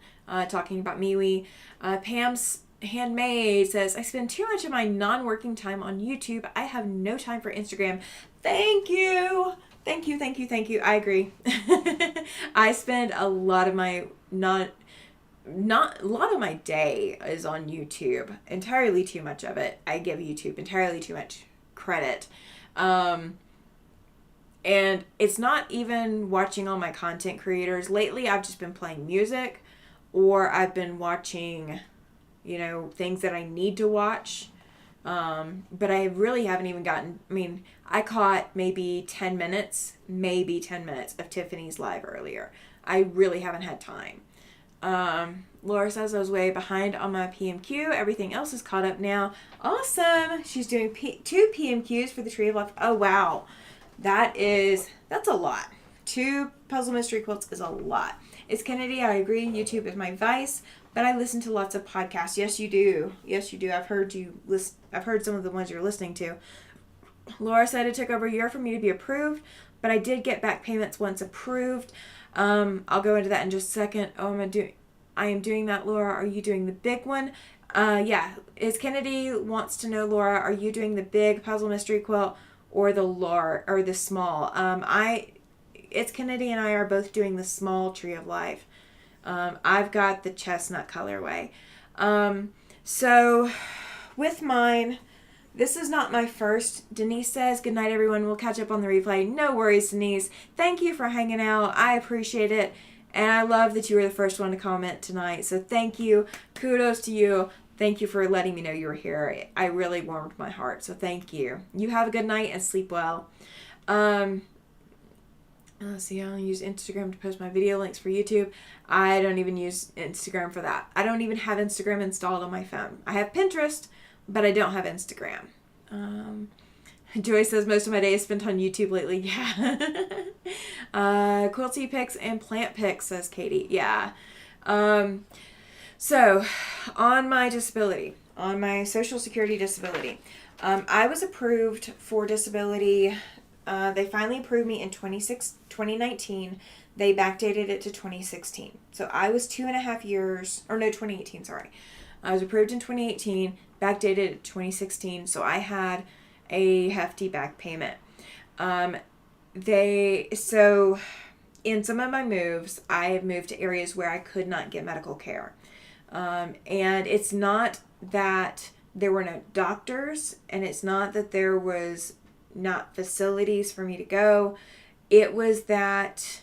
Talking about MeWe. Pam's Handmade says, I spend too much of my non-working time on YouTube. I have no time for Instagram. Thank you. I agree. I spend a lot of my a lot of my day is on YouTube. Entirely too much of it. I give YouTube entirely too much credit. And it's not even watching all my content creators. Lately, I've just been playing music, or I've been watching, things that I need to watch. But I really haven't even I caught maybe 10 minutes of Tiffany's live earlier. I really haven't had time. Laura says I was way behind on my PMQ. Everything else is caught up now. Awesome. She's doing 2 PMQs for the Tree of Life. Oh, wow. That's a lot. 2 puzzle mystery quilts is a lot. It's Kennedy. I agree. YouTube is my vice, but I listen to lots of podcasts. Yes, you do. I've heard some of the ones you're listening to. Laura said it took over a year for me to be approved, but I did get back payments once approved. I'll go into that in just a second. I am doing that, Laura. Are you doing the big one? Yeah. Is Kennedy wants to know, Laura, are you doing the big puzzle mystery quilt or the small? It's Kennedy and I are both doing the small Tree of Life. I've got the chestnut colorway. So with mine, this is not my first. Denise says, good night, everyone. We'll catch up on the replay. No worries, Denise. Thank you for hanging out. I appreciate it. And I love that you were the first one to comment tonight. So thank you. Kudos to you. Thank you for letting me know you were here. I really warmed my heart. So thank you. You have a good night and sleep well. Let's see, I only use Instagram to post my video links for YouTube. I don't even use Instagram for that. I don't even have Instagram installed on my phone. I have Pinterest, but I don't have Instagram. Joy says most of my day is spent on YouTube lately. Yeah. Quilty pics and plant pics, says Katie. Yeah. So, on my disability, on my Social Security disability, I was approved for disability. They finally approved me in 2019. They backdated it to 2016. So I was 2.5 years, or no, 2018, sorry. I was approved in 2018, backdated to 2016. So I had a hefty back payment. So in some of my moves, I have moved to areas where I could not get medical care. And it's not that there were no doctors, and it's not that there was not facilities for me to go. It was that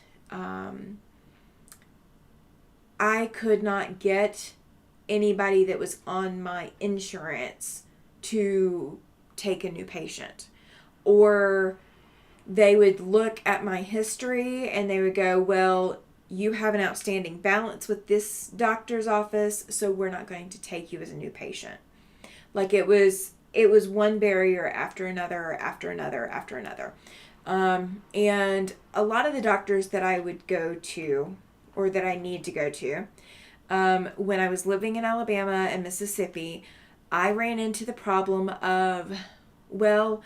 I could not get anybody that was on my insurance to take a new patient. Or they would look at my history and they would go, well, you have an outstanding balance with this doctor's office, so we're not going to take you as a new patient. Like it was one barrier after another, after another, after another. And a lot of the doctors that I would go to, or that I need to go to, when I was living in Alabama and Mississippi, I ran into the problem of, well,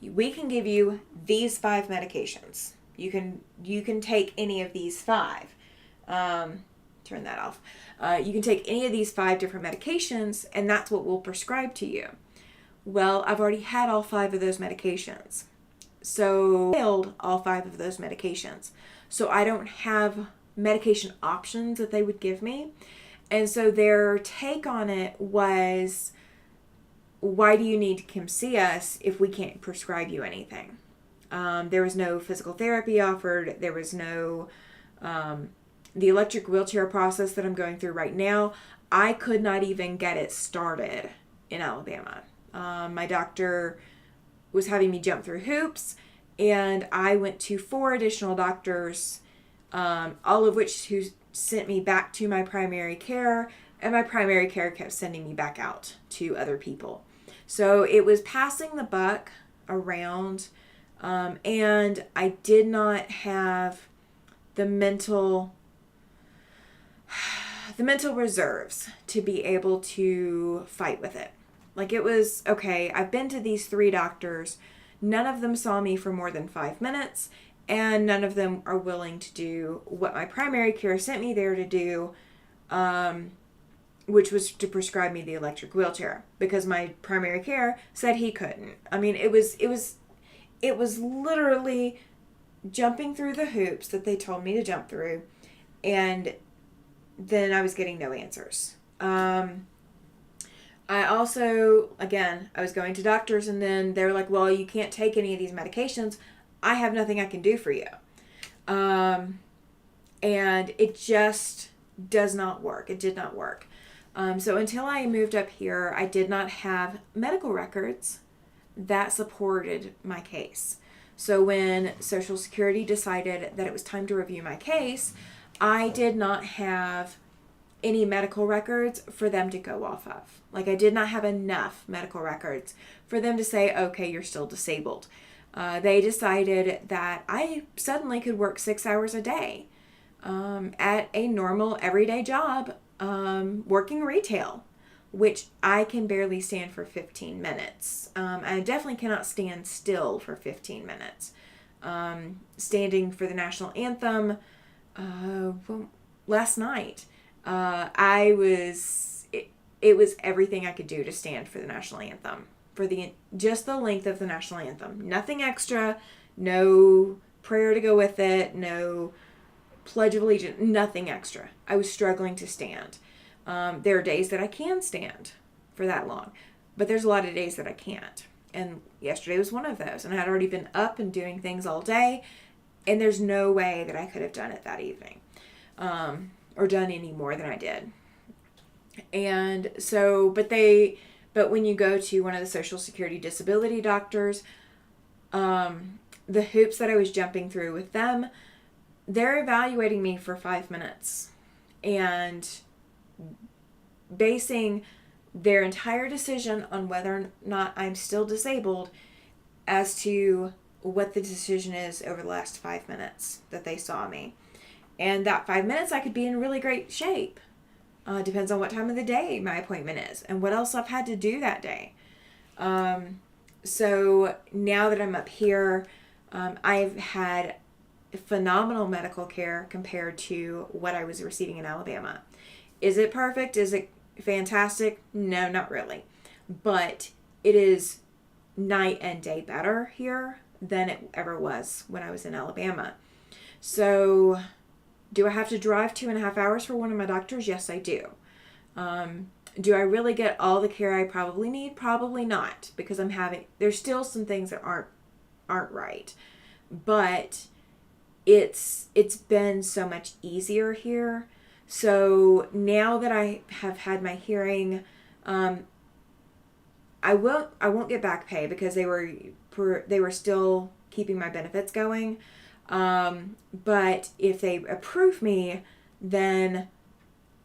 we can give you these 5 medications. You can take any of these 5. Turn that off. You can take any of these 5 different medications, and that's what we'll prescribe to you. Well, I've already had all 5 of those medications. So I failed all 5 of those medications. So I don't have medication options that they would give me. And so their take on it was, why do you need to come see us if we can't prescribe you anything? There was no physical therapy offered. There was no, the electric wheelchair process that I'm going through right now, I could not even get it started in Alabama. My doctor was having me jump through hoops, and I went to 4 additional doctors, all of which who sent me back to my primary care, and my primary care kept sending me back out to other people. So it was passing the buck around, and I did not have the mental reserves to be able to fight with it. Like it was, okay, I've been to these 3 doctors. None of them saw me for more than 5 minutes, and none of them are willing to do what my primary care sent me there to do, which was to prescribe me the electric wheelchair, because my primary care said he couldn't. I mean, it was literally jumping through the hoops that they told me to jump through, and then I was getting no answers. I also, again, I was going to doctors, and then they're like, well, you can't take any of these medications. I have nothing I can do for you. And it just does not work. It did not work. So until I moved up here, I did not have medical records that supported my case. So when Social Security decided that it was time to review my case, I did not have any medical records for them to go off of. Like I did not have enough medical records for them to say, okay, you're still disabled. They decided that I suddenly could work 6 hours a day at a normal everyday job, working retail, which I can barely stand for 15 minutes. I definitely cannot stand still for 15 minutes. Standing for the national anthem last night, it was everything I could do to stand for the national anthem, for just the length of the national anthem. Nothing extra, no prayer to go with it, no Pledge of Allegiance, nothing extra. I was struggling to stand. There are days that I can stand for that long, but there's a lot of days that I can't. And yesterday was one of those, and I had already been up and doing things all day, and there's no way that I could have done it that evening. or done any more than I did. And so, but when you go to one of the Social Security disability doctors, the hoops that I was jumping through with them, they're evaluating me for 5 minutes and basing their entire decision on whether or not I'm still disabled as to what the decision is over the last 5 minutes that they saw me. And that 5 minutes, I could be in really great shape. Depends on what time of the day my appointment is and what else I've had to do that day. So now that I'm up here, I've had phenomenal medical care compared to what I was receiving in Alabama. Is it perfect? Is it fantastic? No, not really. But it is night and day better here than it ever was when I was in Alabama. So do I have to drive 2.5 hours for one of my doctors? Yes, I do. Do I really get all the care I probably need? Probably not, because there's still some things that aren't right. But it's been so much easier here. So now that I have had my hearing, I won't get back pay because they were still keeping my benefits going. But if they approve me, then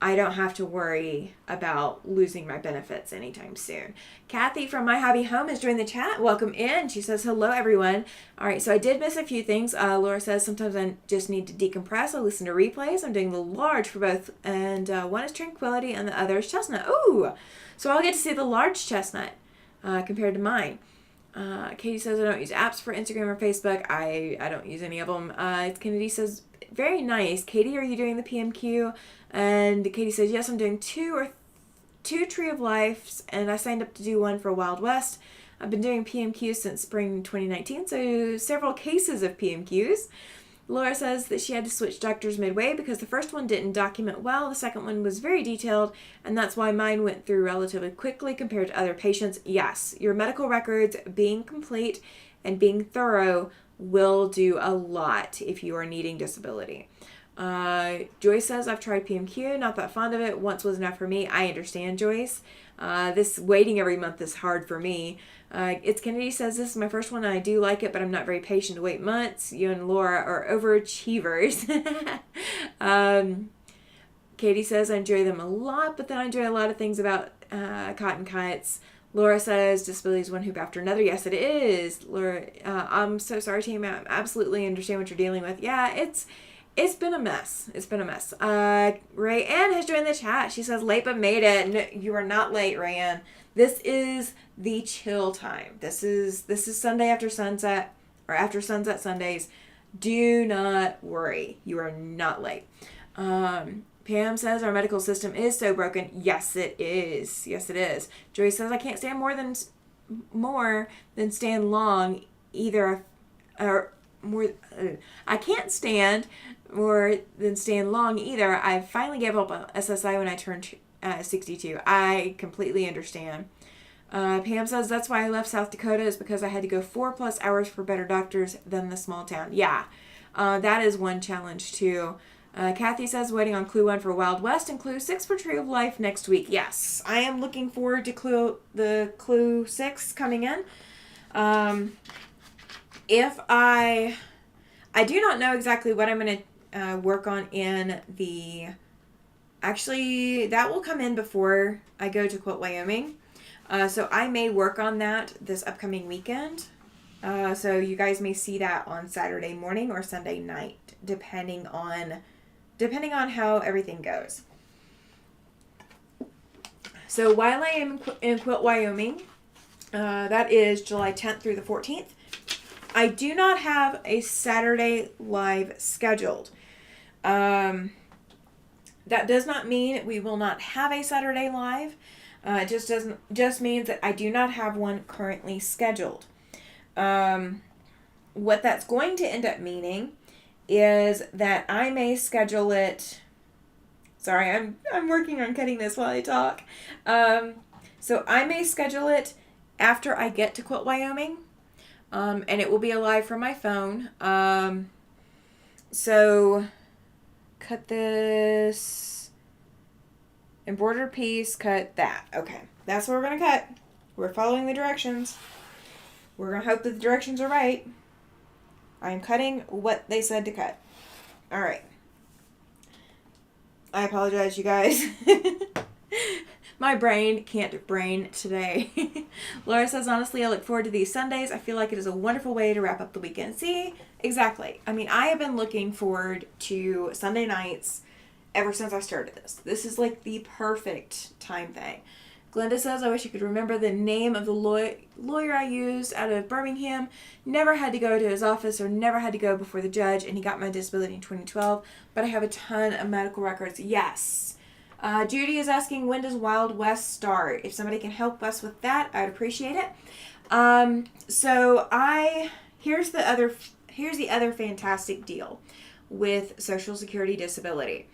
I don't have to worry about losing my benefits anytime soon. Kathy from My Hobby Home has joined the chat. Welcome in. She says, hello, everyone. All right, so I did miss a few things. Laura says, sometimes I just need to decompress. I listen to replays. I'm doing the large for both, and one is Tranquility and the other is Chestnut. Ooh, so I'll get to see the large Chestnut compared to mine. Katie says, I don't use apps for Instagram or Facebook. I don't use any of them. Kennedy says, very nice. Katie, are you doing the PMQ? And Katie says, yes, I'm doing two Tree of Lives, and I signed up to do one for Wild West. I've been doing PMQ since spring 2019, so several cases of PMQs. Laura says that she had to switch doctors midway because the first one didn't document well. The second one was very detailed, and that's why mine went through relatively quickly compared to other patients. Yes, your medical records being complete and being thorough will do a lot if you are needing disability. Joyce says, I've tried PMQ, not that fond of it. Once was enough for me. I understand, Joyce. This waiting every month is hard for me. It's Kennedy says, this is my first one and I do like it, but I'm not very patient to wait months. You and Laura are overachievers. Katie says, I enjoy them a lot, but then I enjoy a lot of things about cotton kites. Laura says, disability is one hoop after another. Yes, it is. Laura, I'm so sorry, team. I absolutely understand what you're dealing with. Yeah, it's been a mess. It's been a mess. Ray Ann has joined the chat. She says, late but made it. No, you are not late, Ray Ann. This is the chill time. This is Sunday after sunset, or after sunset Sundays. Do not worry. You are not late. Pam says, our medical system is so broken. Yes, it is. Yes, it is. Joyce says, I can't stand more than stand long either, or more. I can't stand more than stand long either. I finally gave up on SSI when I turned 62. I completely understand. Pam says, that's why I left South Dakota, is because I had to go 4+ hours for better doctors than the small town. Yeah, that is one challenge too. Kathy says, waiting on Clue 1 for Wild West and Clue 6 for Tree of Life next week. Yes, I am looking forward to Clue 6 coming in. If I do not know exactly what I'm going to work on in the... Actually, that will come in before I go to Quilt Wyoming. So I may work on that this upcoming weekend. So you guys may see that on Saturday morning or Sunday night, depending on how everything goes. So while I am in Quilt Wyoming, that is July 10th through the 14th, I do not have a Saturday live scheduled. That does not mean we will not have a Saturday live. It just means that I do not have one currently scheduled. What that's going to end up meaning is that I may schedule it. Sorry, I'm working on cutting this while I talk. So I may schedule it after I get to Quilt Wyoming, and it will be a live from my phone. So cut this embroidered piece, cut that. Okay, that's what we're going to cut. We're following the directions. We're going to hope that the directions are right. I'm cutting what they said to cut. All right. I apologize, you guys. My brain can't brain today. Laura says, honestly, I look forward to these Sundays. I feel like it is a wonderful way to wrap up the weekend. See? Exactly. I mean, I have been looking forward to Sunday nights ever since I started this. This is like the perfect time thing. Glenda says, I wish I could remember the name of the lawyer I used out of Birmingham. Never had to go to his office or never had to go before the judge, and he got my disability in 2012, but I have a ton of medical records. Yes. Judy is asking, when does Wild West start? If somebody can help us with that, I'd appreciate it. Here's the other fantastic deal with Social Security disability.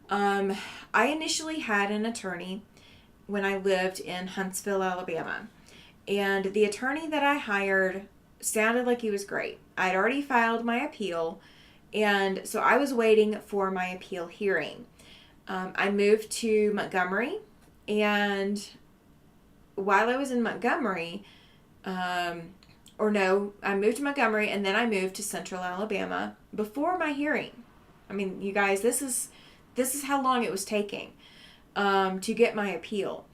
I initially had an attorney when I lived in Huntsville, Alabama. And the attorney that I hired sounded like he was great. I'd already filed my appeal, and so I was waiting for my appeal hearing. I moved to Montgomery, and while I was in Montgomery, I moved to Montgomery, and then I moved to Central Alabama before my hearing. I mean, you guys, this is how long it was taking to get my appeal.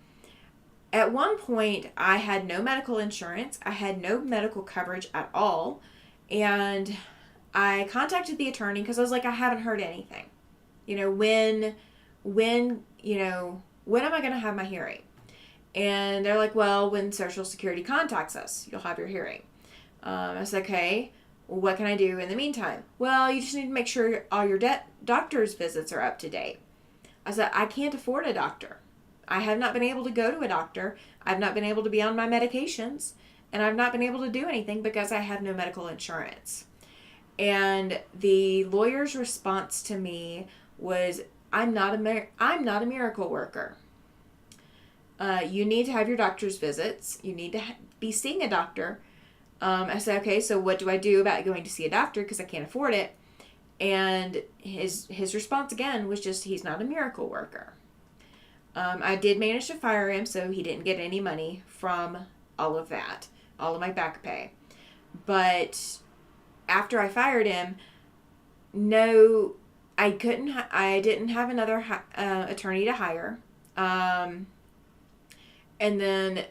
At one point, I had no medical insurance. I had no medical coverage at all. And I contacted the attorney because I was like, I haven't heard anything. When am I going to have my hearing? And they're like, well, when Social Security contacts us, you'll have your hearing. I said, okay, well, what can I do in the meantime? Well, you just need to make sure all your doctor's visits are up to date. I said, I can't afford a doctor. I have not been able to go to a doctor. I've not been able to be on my medications. And I've not been able to do anything because I have no medical insurance. And the lawyer's response to me was, I'm not a miracle worker. You need to have your doctor's visits. You need to be seeing a doctor. I said, okay, so what do I do about going to see a doctor because I can't afford it? And his response again was just, he's not a miracle worker. I did manage to fire him, so he didn't get any money from all of that, all of my back pay. But after I fired him, I didn't have another attorney to hire. And then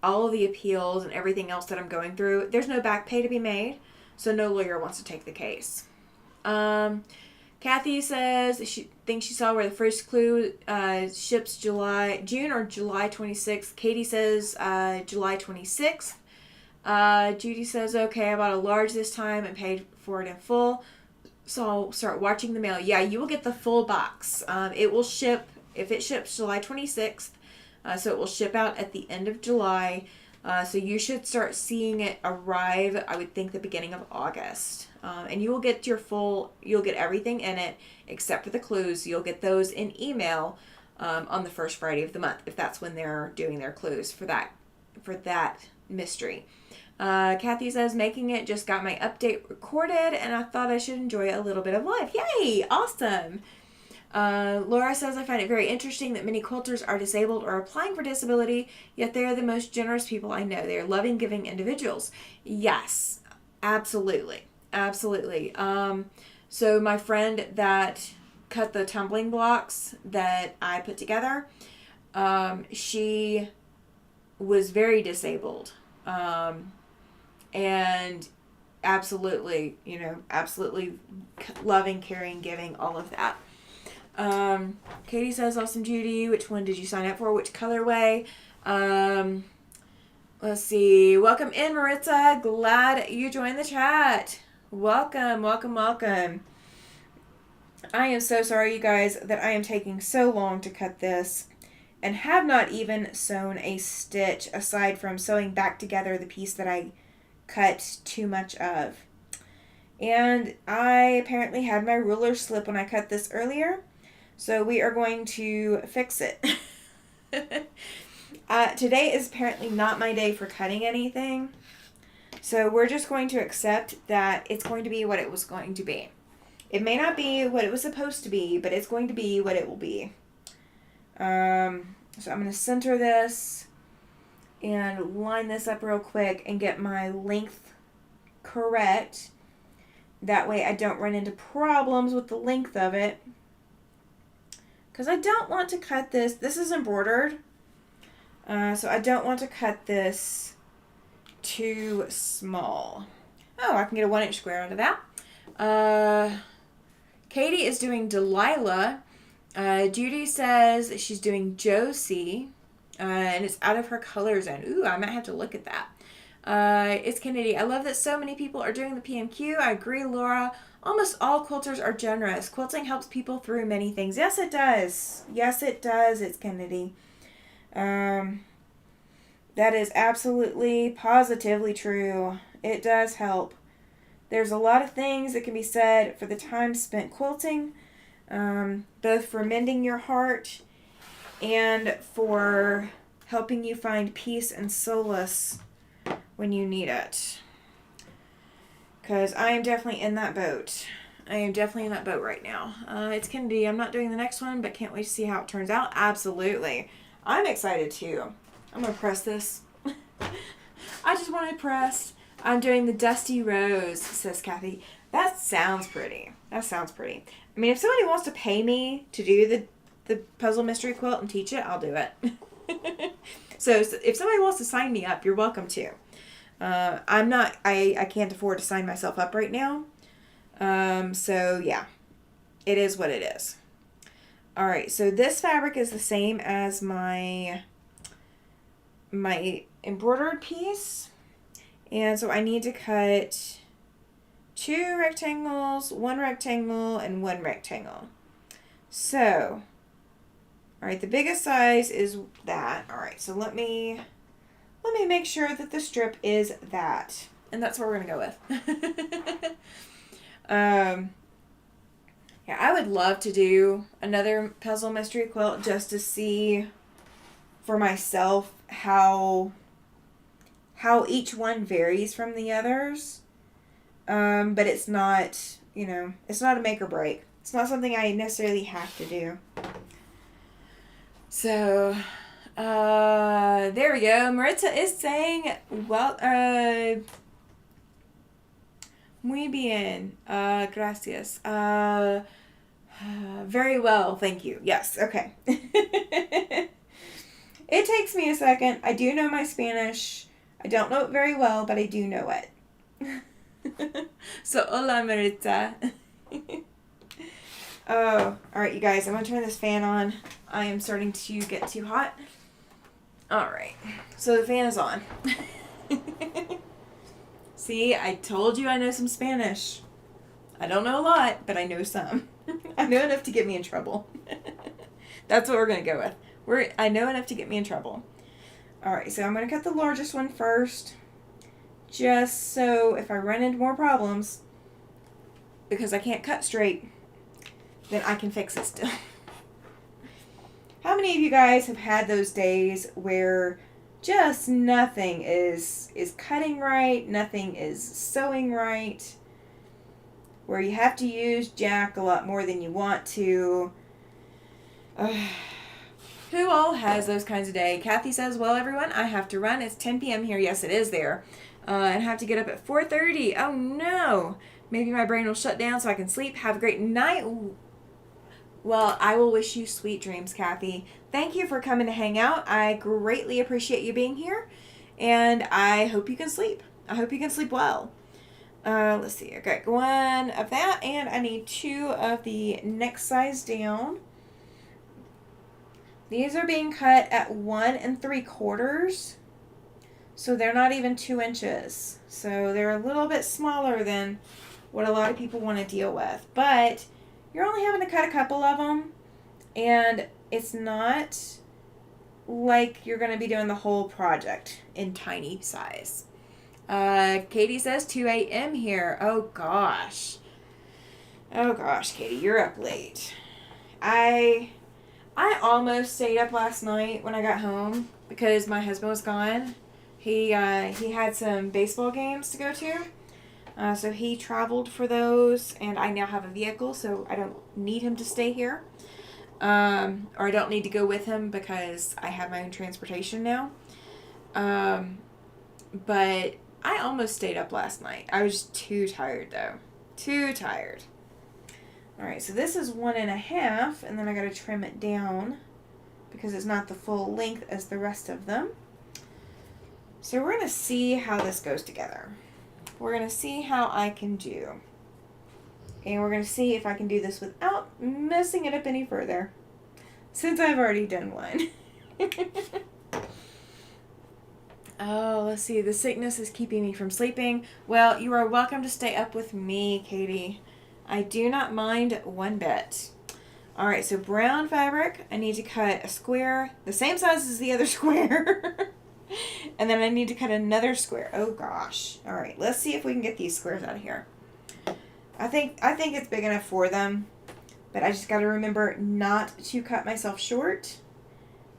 all of the appeals and everything else that I'm going through, there's no back pay to be made. So no lawyer wants to take the case. Kathy says she thinks she saw where the first clue ships June or July 26th. Katie says July 26th. Judy says, okay, I bought a large this time and paid for it in full. So I'll start watching the mail. Yeah, you will get the full box. It will ship, if it ships July 26th, so it will ship out at the end of July. So you should start seeing it arrive, I would think, the beginning of August. And you will get you'll get everything in it except for the clues. You'll get those in email on the first Friday of the month, if that's when they're doing their clues for that mystery. Kathy says, making it, just got my update recorded, and I thought I should enjoy a little bit of life. Yay! Awesome! Laura says, I find it very interesting that many quilters are disabled or applying for disability, yet they are the most generous people I know. They are loving, giving individuals. Yes, absolutely. Absolutely. So my friend that cut the tumbling blocks that I put together, she was very disabled. And absolutely, absolutely loving, caring, giving, all of that. Katie says, awesome, Judy. Which one did you sign up for? Which colorway? Let's see. Welcome in, Maritza. Glad you joined the chat. Welcome, welcome, welcome. I am so sorry, you guys, that I am taking so long to cut this and have not even sewn a stitch aside from sewing back together the piece that I cut too much of. And I apparently had my ruler slip when I cut this earlier, so we are going to fix it. Today is apparently not my day for cutting anything, so we're just going to accept that it's going to be what it was going to be. It may not be what it was supposed to be, but it's going to be what it will be. So I'm going to center this and line this up real quick and get my length correct. That way I don't run into problems with the length of it. Because I don't want to cut this. This is embroidered. So I don't want to cut this too small. Oh, I can get a 1-inch square out of that. Katie is doing Delilah. Judy says she's doing Josie. And it's out of her color zone. Ooh, I might have to look at that. It's Kennedy. I love that so many people are doing the PMQ. I agree, Laura. Almost all quilters are generous. Quilting helps people through many things. Yes, it does. Yes, it does. It's Kennedy. That is absolutely, positively true. It does help. There's a lot of things that can be said for the time spent quilting, both for mending your heart and for helping you find peace and solace when you need it. Because I am definitely in that boat. I am definitely in that boat right now. It's Kennedy. I'm not doing the next one, but can't wait to see how it turns out. Absolutely. I'm excited too. I'm going to press this. I just want it pressed. I'm doing the Dusty Rose, says Kathy. That sounds pretty. That sounds pretty. I mean, if somebody wants to pay me to do the puzzle mystery quilt and teach it, I'll do it. So if somebody wants to sign me up, you're welcome to. I can't afford to sign myself up right now. So yeah, it is what it is. All right. So this fabric is the same as my embroidered piece. And so I need to cut 2 rectangles, 1 rectangle, and 1 rectangle. So, all right, the biggest size is that. All right, so let me make sure that the strip is that. And that's what we're going to go with. Yeah, I would love to do another puzzle mystery quilt just to see for myself how each one varies from the others. But it's not, it's not a make or break. It's not something I necessarily have to do. So, there we go. Maritza is saying, well, muy bien. Gracias. Very well, thank you. Yes, okay. It takes me a second. I do know my Spanish. I don't know it very well, but I do know it. So, hola, Maritza. Oh, alright, you guys. I'm going to turn this fan on. I am starting to get too hot. Alright. So, the fan is on. See, I told you I know some Spanish. I don't know a lot, but I know some. I know enough to get me in trouble. That's what we're going to go with. I know enough to get me in trouble. Alright, so I'm going to cut the largest one first. Just so if I run into more problems, because I can't cut straight, then I can fix it still. How many of you guys have had those days where just nothing is cutting right, nothing is sewing right, where you have to use jack a lot more than you want to? Who all has those kinds of day? Kathy says, well, everyone, I have to run. It's 10 p.m. here. Yes, it is there. And have to get up at 4:30. Oh, no. Maybe my brain will shut down so I can sleep. Have a great night. Well, I will wish you sweet dreams, Kathy. Thank you for coming to hang out. I greatly appreciate you being here. And I hope you can sleep. I hope you can sleep well. Let's see. I got 1 of that. And I need 2 of the next size down. These are being cut at 1 3/4. So they're not even 2 inches. So they're a little bit smaller than what a lot of people want to deal with. But you're only having to cut a couple of them. And it's not like you're going to be doing the whole project in tiny size. Katie says 2 a.m. here. Oh, gosh. Oh, gosh, Katie, you're up late. I almost stayed up last night when I got home because my husband was gone. He had some baseball games to go to. So he traveled for those, and I now have a vehicle, so I don't need him to stay here. Or I don't need to go with him because I have my own transportation now. But I almost stayed up last night. I was too tired, though. Too tired. Alright, so this is 1.5, and then I gotta trim it down because it's not the full length as the rest of them. So we're gonna see how this goes together. We're gonna see how I can do. And we're gonna see if I can do this without messing it up any further, since I've already done one. Oh, let's see. The sickness is keeping me from sleeping. Well, you are welcome to stay up with me, Katie. I do not mind one bit. All right, so brown fabric. I need to cut a square the same size as the other square. And then I need to cut another square. Oh, gosh. All right, let's see if we can get these squares out of here. I think it's big enough for them. But I just got to remember not to cut myself short,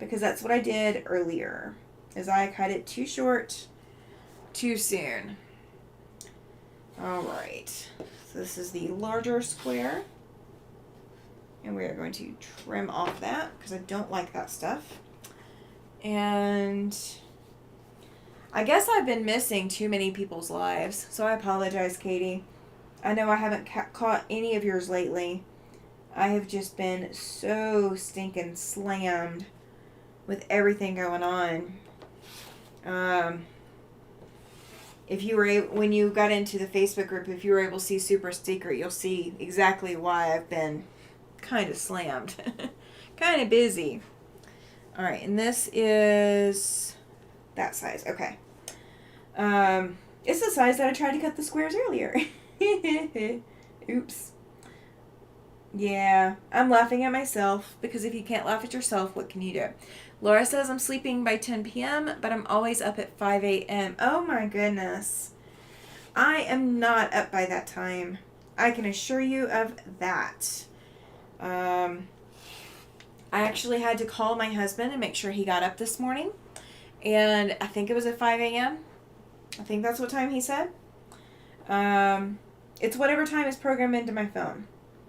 because that's what I did earlier. Is I cut it too short too soon. Alright, so this is the larger square, and we are going to trim off that because I don't like that stuff. And I guess I've been missing too many people's lives, so I apologize, Katie. I know I haven't caught any of yours lately. I have just been so stinking slammed with everything going on. If you were when you got into the Facebook group, if you were able to see Super Secret, you'll see exactly why I've been kind of slammed, kind of busy. All right, and this is that size. Okay. It's the size that I tried to cut the squares earlier. Oops. Yeah, I'm laughing at myself because if you can't laugh at yourself, what can you do? Laura says I'm sleeping by 10 p.m., but I'm always up at 5 a.m. Oh my goodness. I am not up by that time. I can assure you of that. I actually had to call my husband and make sure he got up this morning. And I think it was at 5 a.m. I think that's what time he said. It's whatever time is programmed into my phone.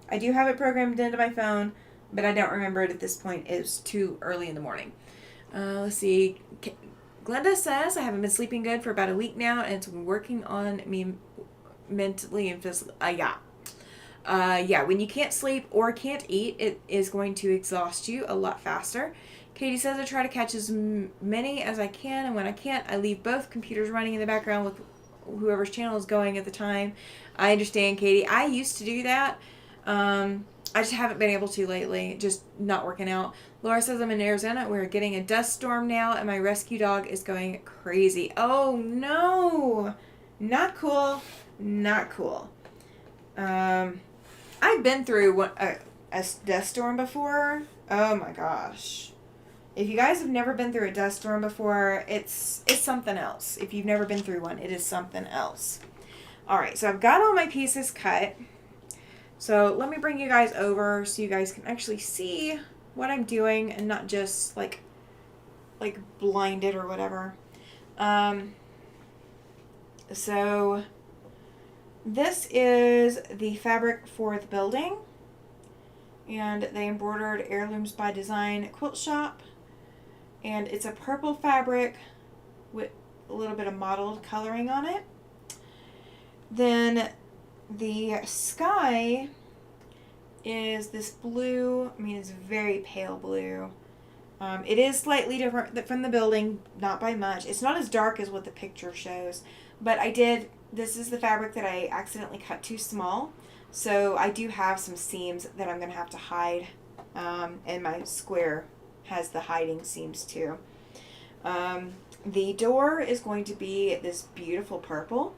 I do have it programmed into my phone, but I don't remember it at this point. It's too early in the morning. Let's see. Glenda says, I haven't been sleeping good for about a week now, and it's working on me mentally and physically. Yeah, when you can't sleep or can't eat, it is going to exhaust you a lot faster. Katie says, I try to catch as many as I can, and when I can't, I leave both computers running in the background with whoever's channel is going at the time. I understand, Katie. I used to do that. I just haven't been able to lately. Just not working out. Laura says I'm in Arizona. We're getting a dust storm now, and my rescue dog is going crazy. Oh, no. Not cool. Not cool. I've been through a dust storm before. Oh, my gosh. If you guys have never been through a dust storm before, it's something else. If you've never been through one, it is something else. All right, so I've got all my pieces cut. So let me bring you guys over so you guys can actually see what I'm doing and not just like blinded or whatever. So this is the fabric for the building, and they embroidered Heirlooms by Design quilt shop, and it's a purple fabric with a little bit of mottled coloring on it. Then the sky is this blue. I mean, it's very pale blue. It is slightly different from the building, not by much. It's not as dark as what the picture shows, but this is the fabric that I accidentally cut too small, so I do have some seams that I'm going to have to hide, and my square has the hiding seams too. The door is going to be this beautiful purple.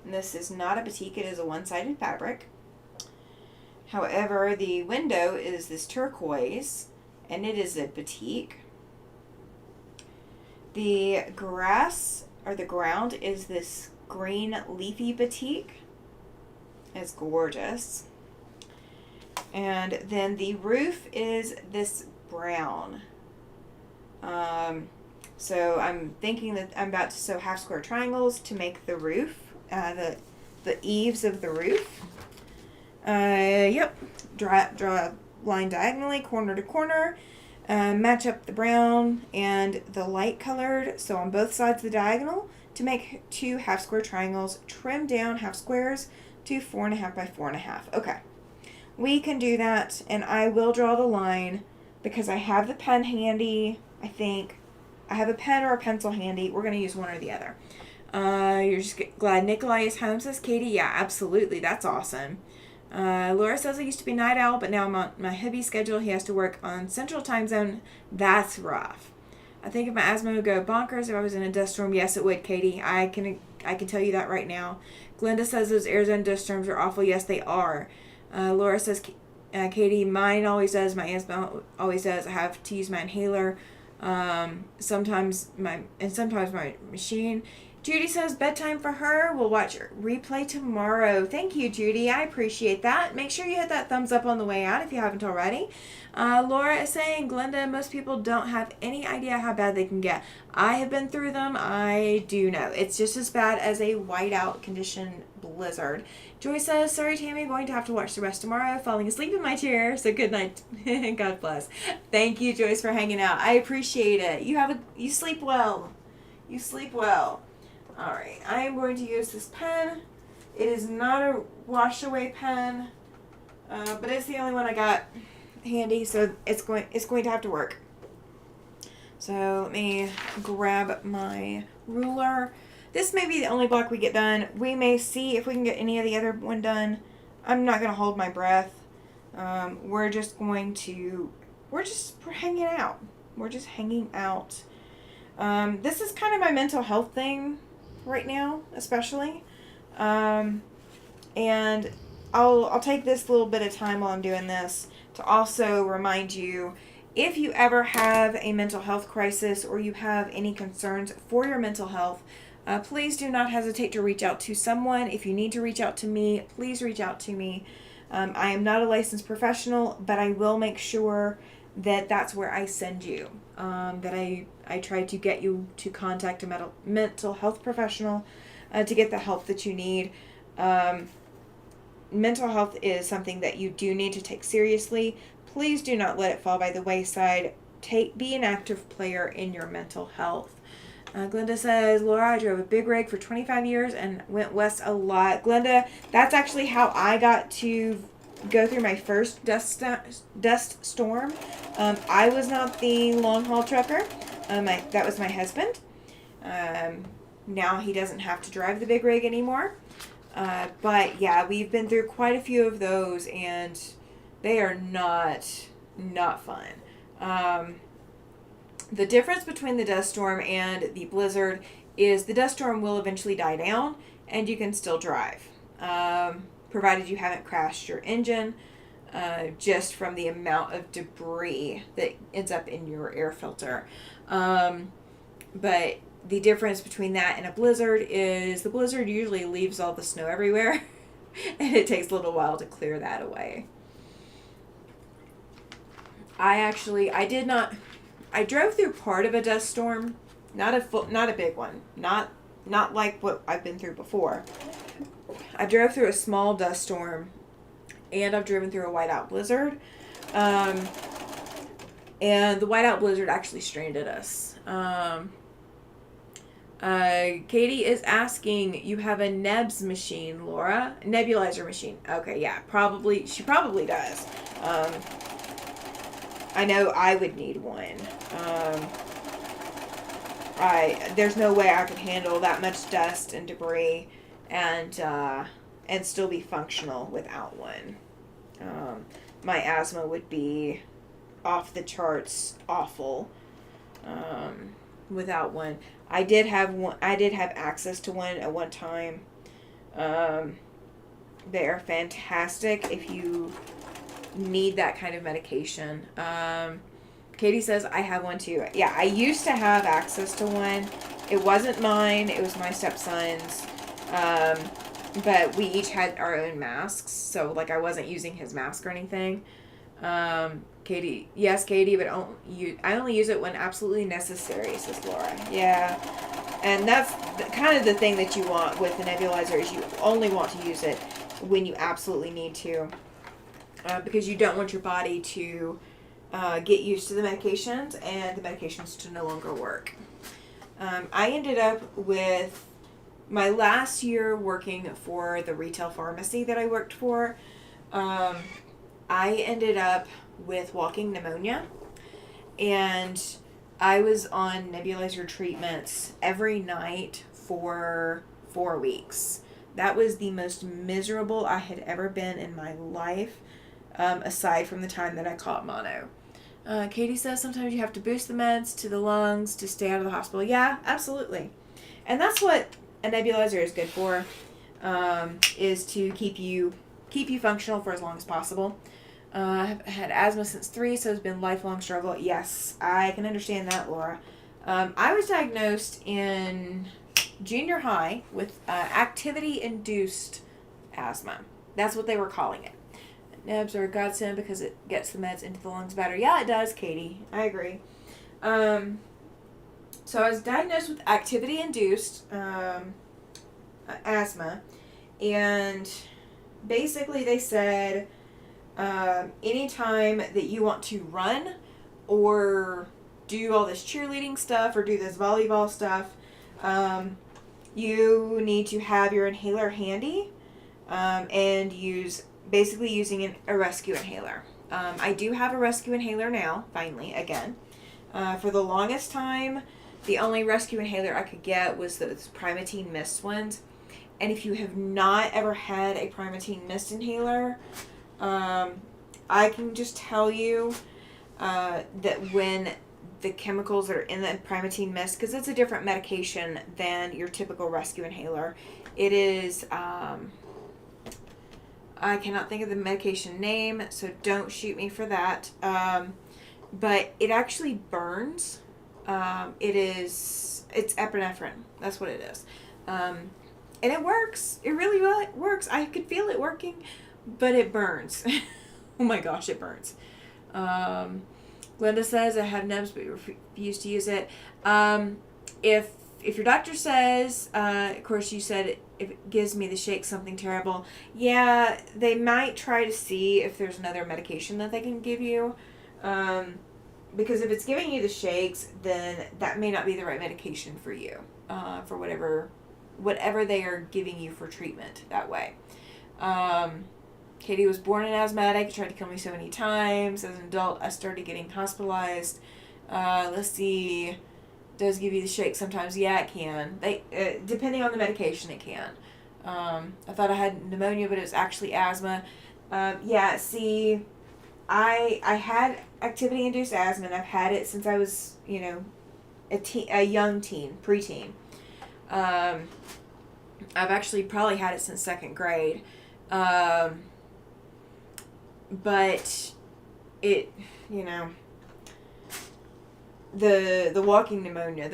And this is not a batik, it is a one-sided fabric. However, the window is this turquoise, and it is a batik. The grass, or the ground, is this green leafy batik. It's gorgeous. And then the roof is this brown. So I'm thinking that I'm about to sew half square triangles to make the roof, the the eaves of the roof. Yep. Draw a line diagonally, corner to corner. Match up the brown and the light colored, so on both sides of the diagonal, to make 2 half square triangles. Trim down half squares to 4.5 by 4.5. Okay. We can do that, and I will draw the line because I have the pen handy, I think. I have a pen or a pencil handy. We're going to use one or the other. You're just glad Nikolai is home, says Katie. Yeah, absolutely. That's awesome. Laura says I used to be night owl, but now I'm on my hubby's schedule. He has to work on Central Time Zone. That's rough. I think if my asthma would go bonkers if I was in a dust storm. Yes, it would, Katie. I can tell you that right now. Glenda says those Arizona dust storms are awful. Yes, they are. Laura says, Katie, mine always does. My asthma always does. I have to use my inhaler. Sometimes my machine. Judy says bedtime for her. We'll watch replay tomorrow. Thank you, Judy. I appreciate that. Make sure you hit that thumbs up on the way out if you haven't already. Laura is saying, Glenda, most people don't have any idea how bad they can get. I have been through them. I do know. It's just as bad as a whiteout condition blizzard. Joy says, sorry, Tammy, going to have to watch the rest tomorrow. Falling asleep in my chair. So good night. God bless. Thank you, Joyce, for hanging out. I appreciate it. You sleep well. You sleep well. All right, I am going to use this pen. It is not a wash away pen, but it's the only one I got handy, so it's going to have to work. So let me grab my ruler. This may be the only block we get done. We may see if we can get any of the other one done. I'm not going to hold my breath. We're just hanging out. We're just hanging out. This is kind of my mental health thing right now, especially. And I'll take this little bit of time while I'm doing this to also remind you, if you ever have a mental health crisis or you have any concerns for your mental health, please do not hesitate to reach out to someone. If you need to reach out to me, please reach out to me. I am not a licensed professional, but I will make sure that that's where I send you. That I try to get you to contact a mental health professional to get the help that you need. Mental health is something that you do need to take seriously. Please do not let it fall by the wayside. Be an active player in your mental health. Glenda says, Laura, I drove a big rig for 25 years and went west a lot. Glenda, that's actually how I got to go through my first dust storm. I was not the long haul trucker. That was my husband. Now he doesn't have to drive the big rig anymore. But yeah, we've been through quite a few of those, and they are not fun. The difference between the dust storm and the blizzard is the dust storm will eventually die down, and you can still drive. Provided you haven't crashed your engine, just from the amount of debris that ends up in your air filter. But the difference between that and a blizzard is the blizzard usually leaves all the snow everywhere, and it takes a little while to clear that away. I drove through part of a dust storm, not a big one, not like what I've been through before. I drove through a small dust storm, and I've driven through a whiteout blizzard. And the whiteout blizzard actually stranded us. Katie is asking, you have a NEBS machine, Laura? Nebulizer machine. Okay, yeah, she probably does. I know I would need one. There's no way I could handle that much dust and debris and still be functional without one. My asthma would be off the charts awful without one. I did have access to one at one time. They are fantastic if you need that kind of medication. Katie says, I have one too. Yeah, I used to have access to one. It wasn't mine. It was my stepson's. But we each had our own masks. So, like, I wasn't using his mask or anything. Katie, yes, Katie, but I only use it when absolutely necessary, says Laura. Yeah. And that's kind of the thing that you want with the nebulizer, is you only want to use it when you absolutely need to, because you don't want your body to get used to the medications and the medications to no longer work. I ended up with my last year working for the retail pharmacy that I worked for. I ended up with walking pneumonia, and I was on nebulizer treatments every night for 4 weeks. That was the most miserable I had ever been in my life, aside from the time that I caught mono. Katie says sometimes you have to boost the meds to the lungs to stay out of the hospital. Yeah, absolutely. And that's what a nebulizer is good for, is to keep you functional for as long as possible. I've had asthma since 3, so it's been a lifelong struggle. Yes, I can understand that, Laura. I was diagnosed in junior high with activity-induced asthma. That's what they were calling it. Nebs are a godsend because it gets the meds into the lungs better. Yeah, it does, Katie. I agree. So I was diagnosed with activity-induced asthma, and basically they said anytime that you want to run or do all this cheerleading stuff or do this volleyball stuff, you need to have your inhaler handy, and using a rescue inhaler. I do have a rescue inhaler now, finally, again. For the longest time, the only rescue inhaler I could get was those Primatene Mist ones. And if you have not ever had a Primatene Mist inhaler, I can just tell you that when the chemicals that are in the Primatene Mist, because it's a different medication than your typical rescue inhaler, it is, I cannot think of the medication name, so don't shoot me for that. But it actually burns. It's epinephrine. That's what it is. And it works. It really works. I could feel it working, but it burns. Oh my gosh, it burns. Glenda says, I have nebs but refuse to use it. If your doctor says, of course you said if it gives me the shakes, something terrible, yeah, they might try to see if there's another medication that they can give you. Because if it's giving you the shakes, then that may not be the right medication for you, for whatever they are giving you for treatment that way. Katie was born an asthmatic. It tried to kill me so many times. As an adult, I started getting hospitalized. Let's see. Does give you the shakes sometimes? Yeah, it can. Depending on the medication, it can. I thought I had pneumonia, but it was actually asthma. Yeah, see, I had activity-induced asthma, and I've had it since I was, a young teen, preteen. I've actually probably had it since 2nd grade. But it, the walking pneumonia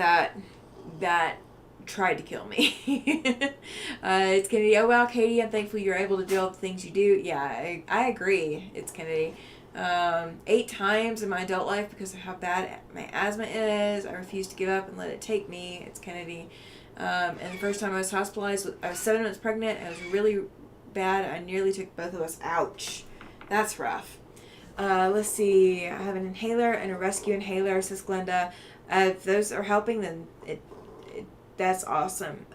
that tried to kill me. It's Kennedy. Oh wow, Katie, I'm thankful you're able to do all the things you do. Yeah, I agree. It's Kennedy. 8 times in my adult life because of how bad my asthma is. I refuse to give up and let it take me. It's Kennedy. And the first time I was hospitalized, I was 7 months pregnant. And it was really bad. I nearly took both of us. Ouch. That's rough. Let's see. I have an inhaler and a rescue inhaler, says Glenda. If those are helping, then that's awesome.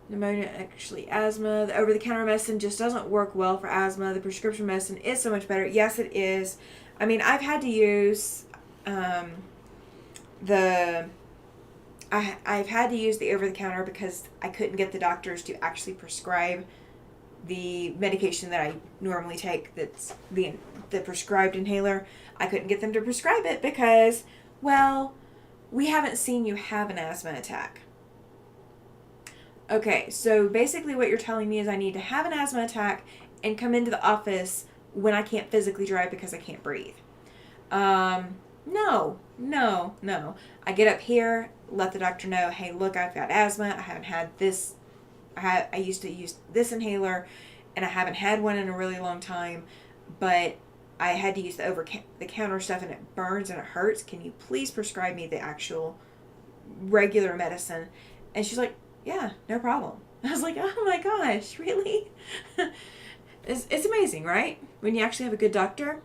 Pneumonia, actually asthma. The over-the-counter medicine just doesn't work well for asthma. The prescription medicine is so much better. Yes, it is. I mean, I've had to use I've had to use the over-the-counter because I couldn't get the doctors to actually prescribe the medication that I normally take, that's the prescribed inhaler. I couldn't get them to prescribe it because, well, we haven't seen you have an asthma attack. Okay, so basically what you're telling me is I need to have an asthma attack and come into the office when I can't physically drive because I can't breathe. No. I get up here, let the doctor know, hey, look, I've got asthma. I haven't had this. I used to use this inhaler, and I haven't had one in a really long time, but I had to use the over-the-counter stuff, and it burns and it hurts. Can you please prescribe me the actual regular medicine? And she's like, yeah, no problem. I was like, oh my gosh, really? It's amazing, right? When you actually have a good doctor.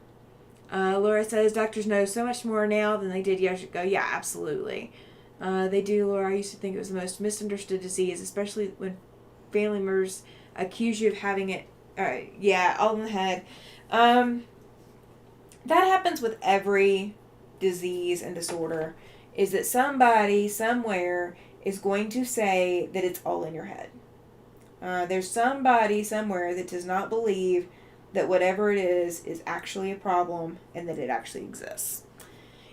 Laura says doctors know so much more now than they did years ago. Yeah, absolutely. They do, Laura. I used to think it was the most misunderstood disease, especially when family members accuse you of having it. Yeah, all in the head. That happens with every disease and disorder, is that somebody somewhere is going to say that it's all in your head. There's somebody somewhere that does not believe that whatever it is actually a problem and that it actually exists.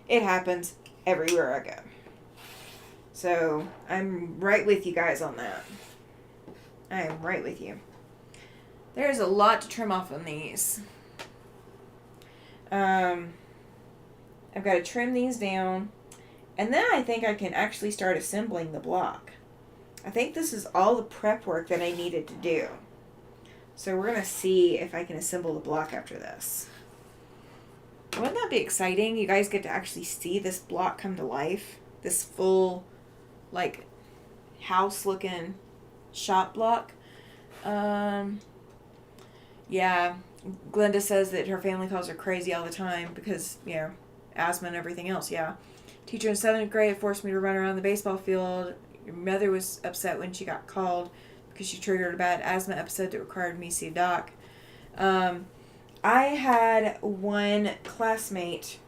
It happens everywhere I go. So I'm right with you guys on that. I am right with you. There's a lot to trim off on these. I've got to trim these down. And then I think I can actually start assembling the block. I think this is all the prep work that I needed to do. So we're going to see if I can assemble the block after this. Wouldn't that be exciting? You guys get to actually see this block come to life. This full, like, house-looking shop block. Yeah, Glenda says that her family calls her crazy all the time because, you know, asthma and everything else, yeah. Teacher in 7th grade forced me to run around the baseball field. Your mother was upset when she got called because she triggered a bad asthma episode that required me to see a doc. I had one classmate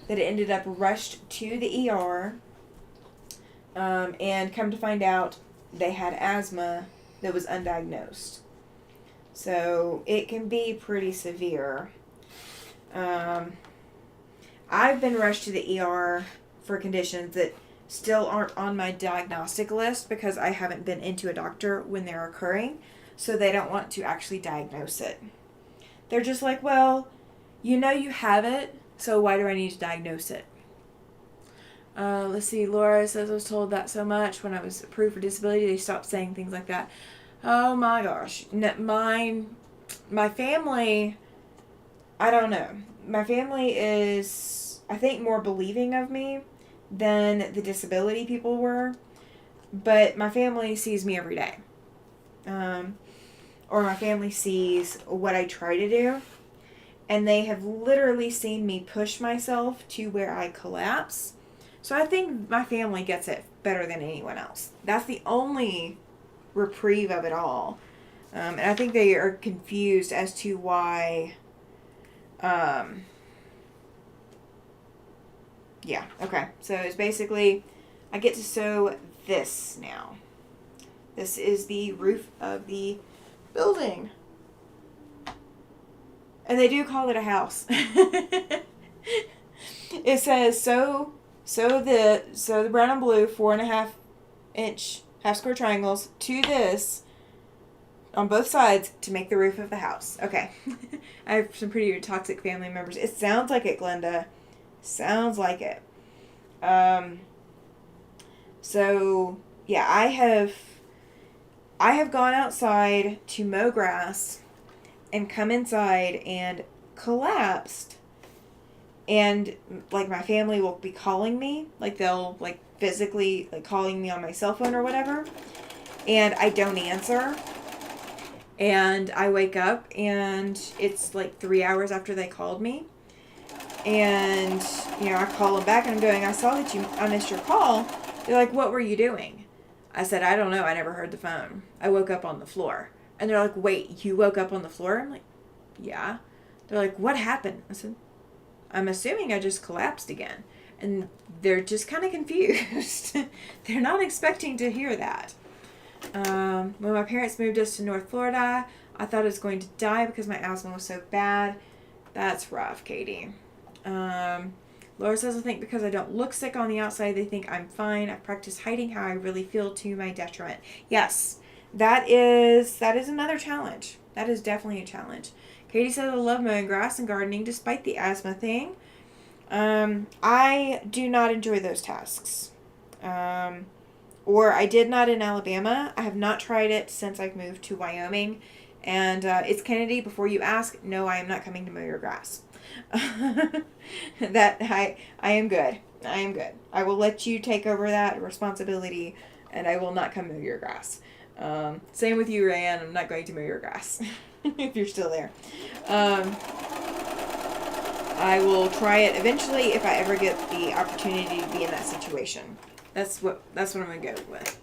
that ended up rushed to the ER, and come to find out they had asthma that was undiagnosed. So it can be pretty severe. I've been rushed to the ER for conditions that still aren't on my diagnostic list because I haven't been into a doctor when they're occurring, so they don't want to actually diagnose it. They're just like, well, you know you have it, so why do I need to diagnose it? Let's see, Laura says I was told that so much when I was approved for disability, they stopped saying things like that. Oh my gosh. My family, I don't know. My family is, I think, more believing of me than the disability people were, but my family sees me every day. Or my family sees what I try to do, and they have literally seen me push myself to where I collapse. So I think my family gets it better than anyone else. That's the only reprieve of it all. And I think they are confused as to why, yeah, okay. So it's basically, I get to sew this now. This is the roof of the building. And they do call it a house. It says sew the brown and blue 4.5 inch half square triangles to this on both sides to make the roof of the house. Okay. I have some pretty toxic family members. It sounds like it, Glenda. Sounds like it. So yeah, I have gone outside to mow grass and come inside and collapsed, and like my family will be calling me, like they'll like physically like calling me on my cell phone or whatever, and I don't answer, and I wake up and it's like 3 hours after they called me, and you know I call them back and I'm going, I missed your call. They're like, what were you doing? I said, I don't know, I never heard the phone. I woke up on the floor. And they're like, wait, you woke up on the floor? I'm like, yeah. They're like, what happened? I said, I'm assuming I just collapsed again. And they're just kind of confused. They're not expecting to hear that. When my parents moved us to North Florida, I thought I was going to die because my asthma was so bad. That's rough, Katie. Laura says, I think because I don't look sick on the outside, they think I'm fine. I've practiced hiding how I really feel to my detriment. Yes, that is another challenge. That is definitely a challenge. Katie says, I love mowing grass and gardening despite the asthma thing. I do not enjoy those tasks. Or I did not in Alabama. I have not tried it since I've moved to Wyoming. And it's Kennedy, before you ask, no, I am not coming to mow your grass. That I am good. I am good. I will let you take over that responsibility, and I will not come mow your grass. Same with you, Rayanne. I'm not going to mow your grass if you're still there. I will try it eventually if I ever get the opportunity to be in that situation. That's what I'm gonna go with.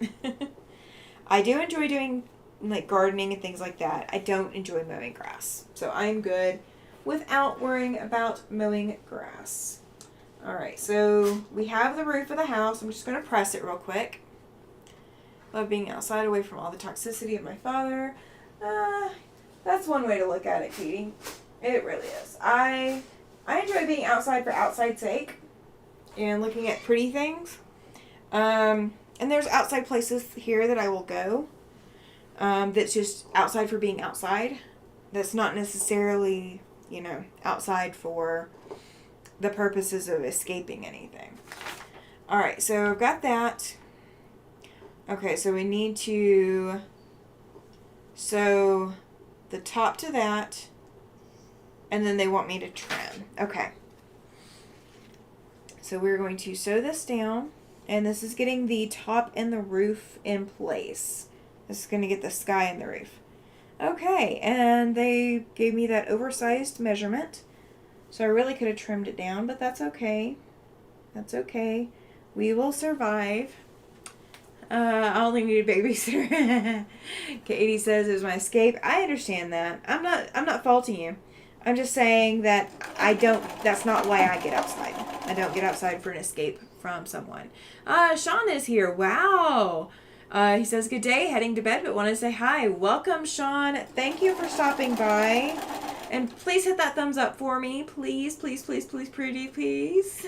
I do enjoy doing like gardening and things like that. I don't enjoy mowing grass, so I'm good without worrying about mowing grass. All right, so we have the roof of the house. I'm just gonna press it real quick. Love being outside, away from all the toxicity of my father. That's one way to look at it, Katie. It really is. I enjoy being outside for outside's sake and looking at pretty things. And there's outside places here that I will go. That's just outside for being outside. That's not necessarily, outside for the purposes of escaping anything. Alright, so I've got that. Okay, so we need to sew the top to that, and then they want me to trim. Okay. So we're going to sew this down, and this is getting the top and the roof in place. This is going to get the sky and the roof. Okay, and they gave me that oversized measurement, so I really could have trimmed it down, but that's okay. That's okay. We will survive. I only need a babysitter. Katie says it was my escape. I understand that. I'm not faulting you. I'm just saying that that's not why I get outside. I don't get outside for an escape from someone. Sean is here. Wow. He says, good day, heading to bed, but wanted to say hi. Welcome, Sean. Thank you for stopping by. And please hit that thumbs up for me. Please, please, please, please, pretty, please.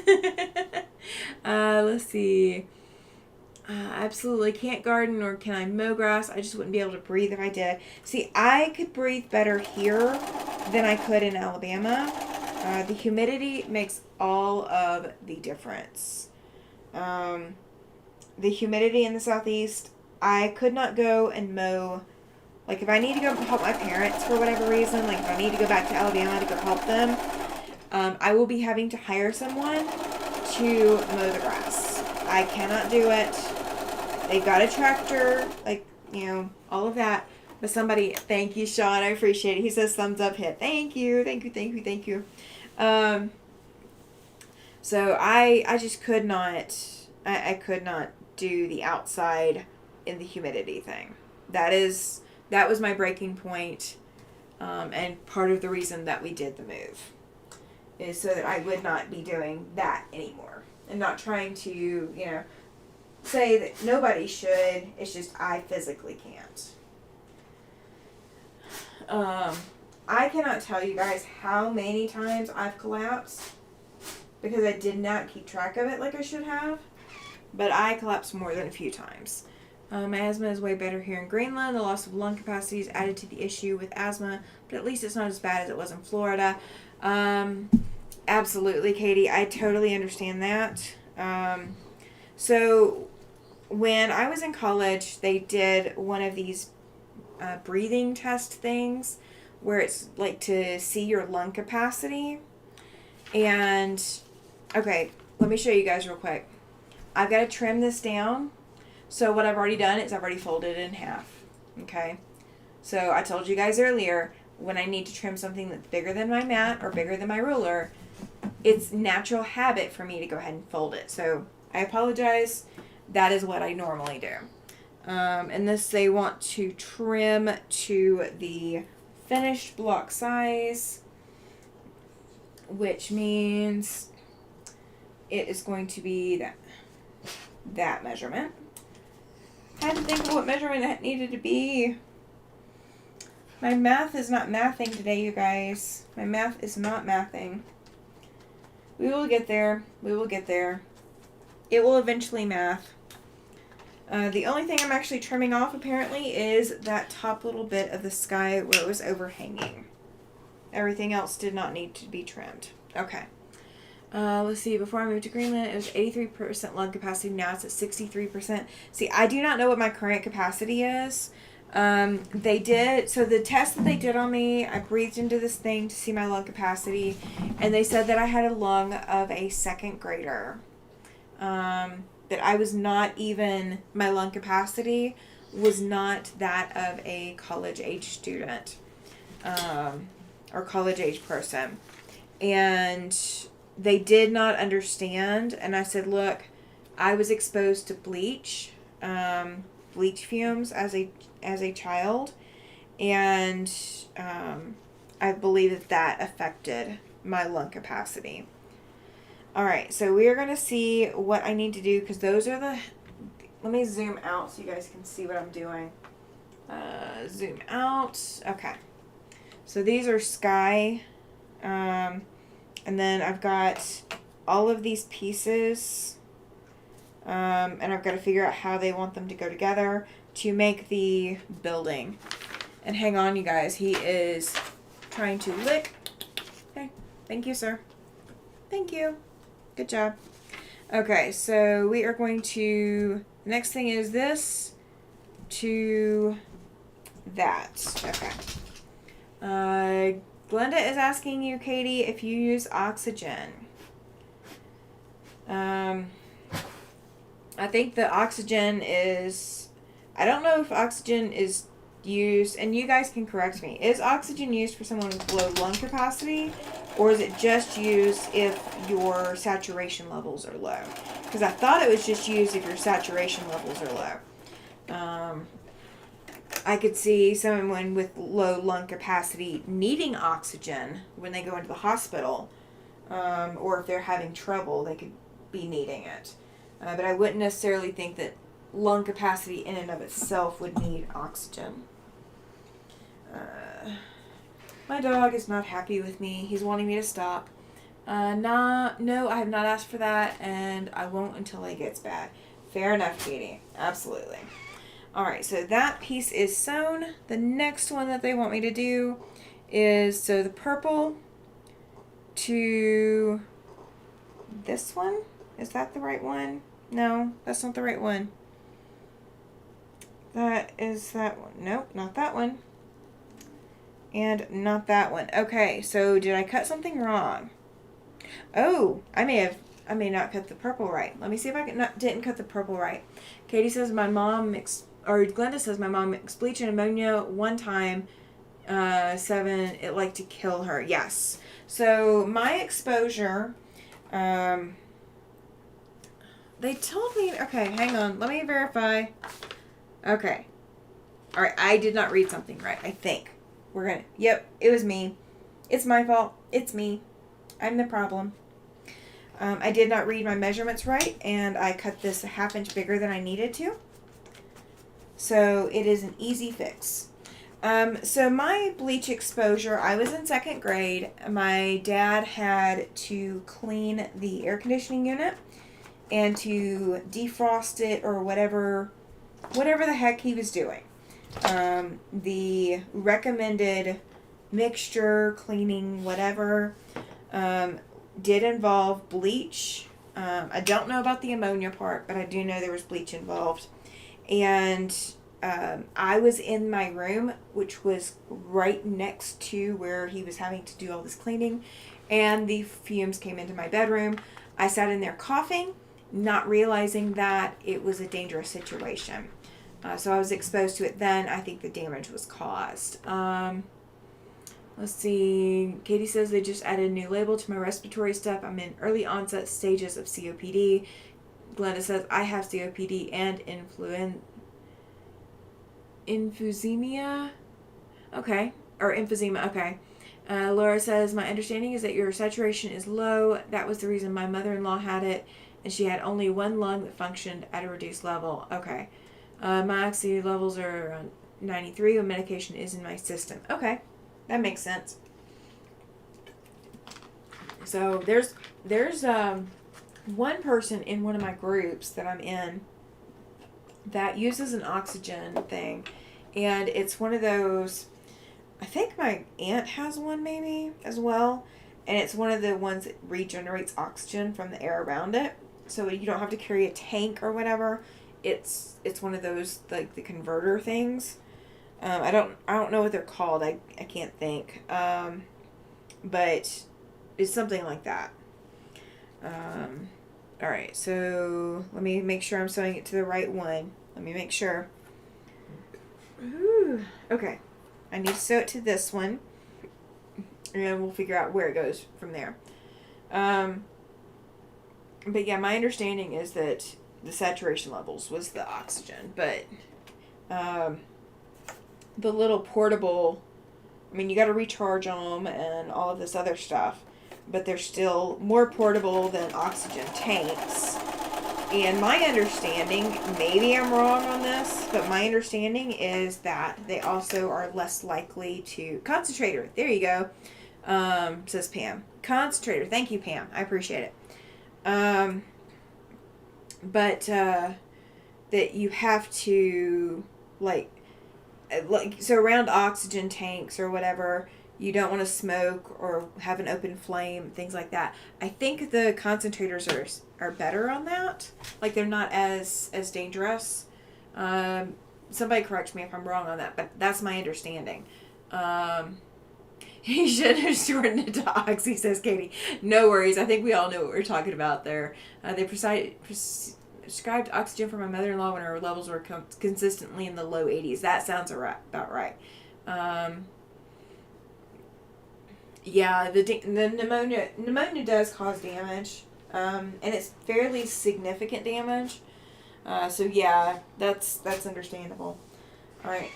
Let's see. Absolutely can't garden, nor can I mow grass. I just wouldn't be able to breathe if I did. See, I could breathe better here than I could in Alabama. The humidity makes all of the difference. The humidity in the southeast, I could not go and mow. Like, if I need to go help my parents for whatever reason, like if I need to go back to Alabama to go help them, I will be having to hire someone to mow the grass. I cannot do it. They've got a tractor, all of that. But somebody, thank you, Sean. I appreciate it. He says thumbs up hit. Thank you, thank you, thank you, thank you. So I just could not, I could not do the outside in the humidity thing. That was my breaking point, and part of the reason that we did the move is so that I would not be doing that anymore and not trying to, say that nobody should. It's just I physically can't. I cannot tell you guys how many times I've collapsed because I did not keep track of it like I should have, but I collapsed more than a few times. My asthma is way better here in Greenland. The loss of lung capacity is added to the issue with asthma, but at least it's not as bad as it was in Florida. Absolutely, Katie. I totally understand that. So when I was in college, they did one of these breathing test things where it's like to see your lung capacity. And, okay, let me show you guys real quick. I've got to trim this down. So what I've already done is I've already folded it in half. Okay? So I told you guys earlier, when I need to trim something that's bigger than my mat or bigger than my ruler, it's natural habit for me to go ahead and fold it. So I apologize. That is what I normally do. And this, they want to trim to the finished block size, which means it is going to be that measurement. I had to think of what measurement it needed to be. My math is not mathing today, you guys. My math is not mathing. We will get there. We will get there. It will eventually math. The only thing I'm actually trimming off, apparently, is that top little bit of the sky where it was overhanging. Everything else did not need to be trimmed. Okay. Let's see. Before I moved to Greenland, it was 83% lung capacity. Now it's at 63%. See, I do not know what my current capacity is. They did, so the test that they did on me, I breathed into this thing to see my lung capacity, and they said that I had a lung of a second grader. that I was not even, my lung capacity was not that of a college age student, or college age person. And they did not understand. And I said, look, I was exposed to bleach fumes as a child. And I believe that affected my lung capacity. Alright, so we are going to see what I need to do, because those are the... Let me zoom out so you guys can see what I'm doing. Zoom out. Okay. So these are sky. And then I've got all of these pieces. And I've got to figure out how they want them to go together to make the building. And hang on, you guys. He is trying to lick. Okay. Thank you, sir. Thank you. Good job. Okay, so we are going to... Next thing is this to that. Okay. Glenda is asking you, Katie, if you use oxygen. I think the oxygen is... I don't know if oxygen is used, and you guys can correct me. Is oxygen used for someone with low lung capacity, or is it just used if your saturation levels are low? Because I thought it was just used if your saturation levels are low. I could see someone with low lung capacity needing oxygen when they go into the hospital, or if they're having trouble, they could be needing it. But I wouldn't necessarily think that lung capacity in and of itself would need oxygen. My dog is not happy with me. He's wanting me to stop. No, I have not asked for that, and I won't until it gets bad. Fair enough, Katie. Absolutely. Alright, so that piece is sewn. The next one that they want me to do is sew the purple to this one. Is that the right one? No, that's not the right one. That is that one. Nope, not that one. And not that one. Okay, so did I cut something wrong? Oh, I may not cut the purple right. Let me see if I didn't cut the purple right. Katie says Glenda says my mom mixed bleach and ammonia one time. 7, it liked to kill her. Yes. So my exposure, they told me, okay, hang on. Let me verify. Okay. All right. I did not read something right, I think. Yep, it was me. It's my fault. It's me. I'm the problem. I did not read my measurements right, and I cut this a 1/2 inch bigger than I needed to. So it is an easy fix. So my bleach exposure, I was in 2nd grade. My dad had to clean the air conditioning unit and to defrost it or whatever the heck he was doing. The recommended mixture, cleaning, whatever, did involve bleach. I don't know about the ammonia part, but I do know there was bleach involved. And I was in my room, which was right next to where he was having to do all this cleaning, and the fumes came into my bedroom. I sat in there coughing, not realizing that it was a dangerous situation. So I was exposed to it then. I think the damage was caused. Let's see. Katie says they just added a new label to my respiratory stuff. I'm in early onset stages of COPD. Glenda says I have COPD and emphysema. Okay. Or emphysema. Okay. Laura says my understanding is that your saturation is low. That was the reason my mother-in-law had it, and she had only one lung that functioned at a reduced level. Okay. My oxygen levels are around 93 when medication is in my system. Okay, that makes sense. So there's one person in one of my groups that I'm in that uses an oxygen thing, and it's one of those, I think my aunt has one maybe as well, and it's one of the ones that regenerates oxygen from the air around it, so you don't have to carry a tank or whatever. It's one of those, like the converter things. I don't know what they're called. I can't think. But it's something like that. All right, so let me make sure I'm sewing it to the right one. Let me make sure. Ooh, okay. I need to sew it to this one. And we'll figure out where it goes from there. But yeah, my understanding is that the saturation levels was the oxygen. But the little portable, I mean, you got to recharge them and all of this other stuff. But they're still more portable than oxygen tanks. And my understanding, maybe I'm wrong on this, but my understanding is that they also are less likely to... Concentrator, there you go, says Pam. Concentrator, thank you, Pam. I appreciate it. But that you have to, like, so around oxygen tanks or whatever, you don't want to smoke or have an open flame, things like that. I think the concentrators are better on that. Like, they're not as dangerous. Somebody correct me if I'm wrong on that, but that's my understanding. He should have shortened it to oxy, says Katie. No worries. I think we all know what we're talking about there. They prescribed oxygen for my mother-in-law when her levels were consistently in the low 80s. That sounds about right. Yeah, the pneumonia does cause damage, and it's fairly significant damage. So yeah, that's understandable. All right,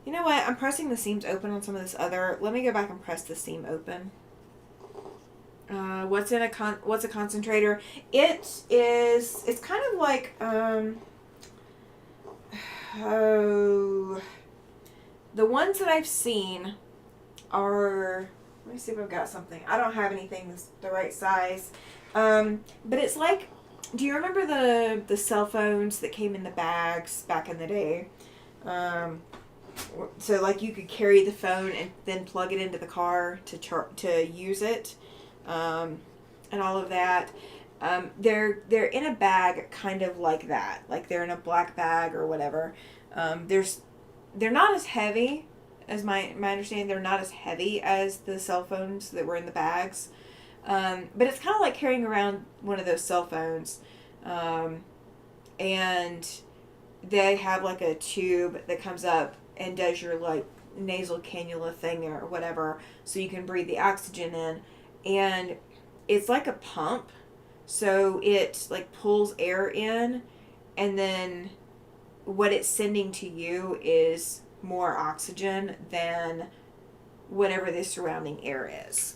you know what? I'm pressing the seams open on some of this other. Let me go back and press the seam open. What's a concentrator? It's kind of like oh, the ones that I've seen are. Let me see if I've got something. I don't have anything that's the right size. But it's like, do you remember the cell phones that came in the bags back in the day? So like you could carry the phone and then plug it into the car to use it, and all of that. They're in a bag kind of like that. Like they're in a black bag or whatever. They're not as heavy. As my understanding, they're not as heavy as the cell phones that were in the bags. But it's kind of like carrying around one of those cell phones. And they have like a tube that comes up and does your like nasal cannula thing or whatever, so you can breathe the oxygen in. And it's like a pump. So it like pulls air in, and then what it's sending to you is more oxygen than whatever the surrounding air is.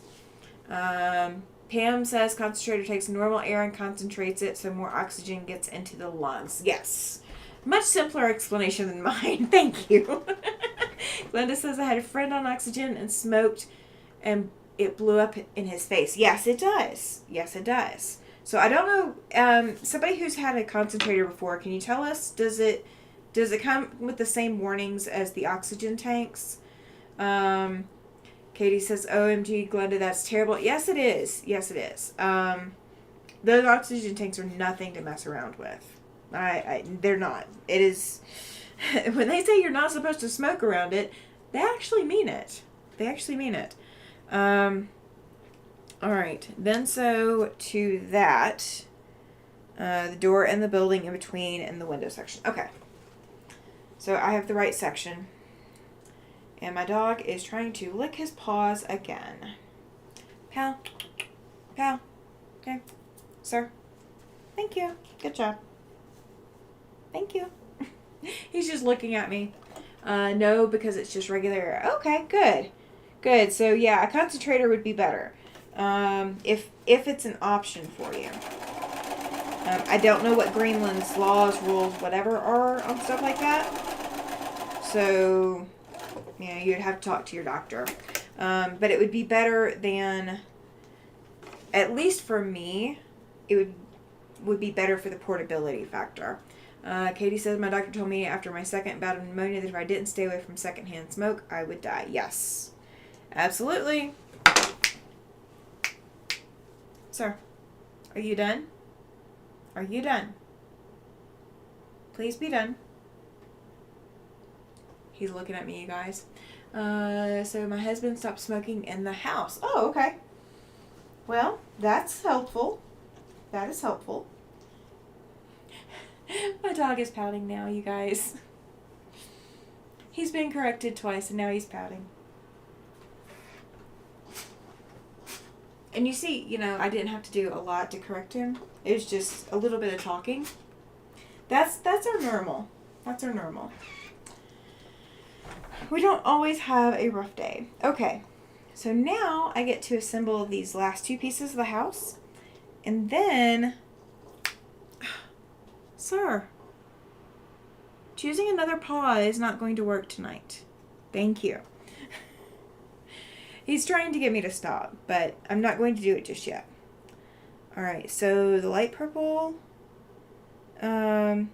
Pam says concentrator takes normal air and concentrates it so more oxygen gets into the lungs. Yes. Much simpler explanation than mine. Thank you. Glenda says I had a friend on oxygen and smoked and it blew up in his face. Yes, it does. Yes, it does. So I don't know, somebody who's had a concentrator before, can you tell us, does it come with the same warnings as the oxygen tanks? Katie says, OMG, Glenda, that's terrible. Yes, it is. Yes, it is. Those oxygen tanks are nothing to mess around with. They're not. It is, when they say you're not supposed to smoke around it, they actually mean it. They actually mean it. All right. Then so to that, the door and the building in between and the window section. Okay. So I have the right section. And my dog is trying to lick his paws again. Pal. Pal. Okay. Sir. Thank you. Good job. Thank you. He's just looking at me. No, because it's just regular air. Okay, good. Good. So yeah, a concentrator would be better. If it's an option for you. I don't know what Greenland's laws, rules, whatever are on stuff like that. So, yeah, you'd have to talk to your doctor. But it would be better than, at least for me, it would be better for the portability factor. Katie says, my doctor told me after my second bout of pneumonia that if I didn't stay away from secondhand smoke, I would die. Yes. Absolutely. Sir, are you done? Are you done? Please be done. He's looking at me, you guys. So my husband stopped smoking in the house. Oh, okay. Well, that's helpful. That is helpful. My dog is pouting now, you guys. He's been corrected twice and now he's pouting. And you see, you know, I didn't have to do a lot to correct him. It was just a little bit of talking. That's our normal. That's our normal. We don't always have a rough day. Okay. So now I get to assemble these last two pieces of the house. And then, sir, choosing another paw is not going to work tonight. Thank you. He's trying to get me to stop, but I'm not going to do it just yet. Alright, so the light purple to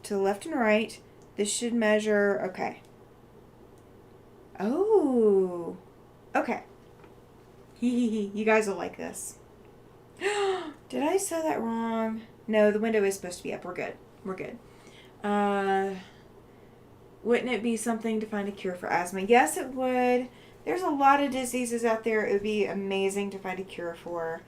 the left and right. This should measure, okay. Oh, okay. You guys will like this. Did I sew that wrong? No, the window is supposed to be up. We're good. We're good. Wouldn't it be something to find a cure for asthma? Yes, it would. There's a lot of diseases out there it would be amazing to find a cure for.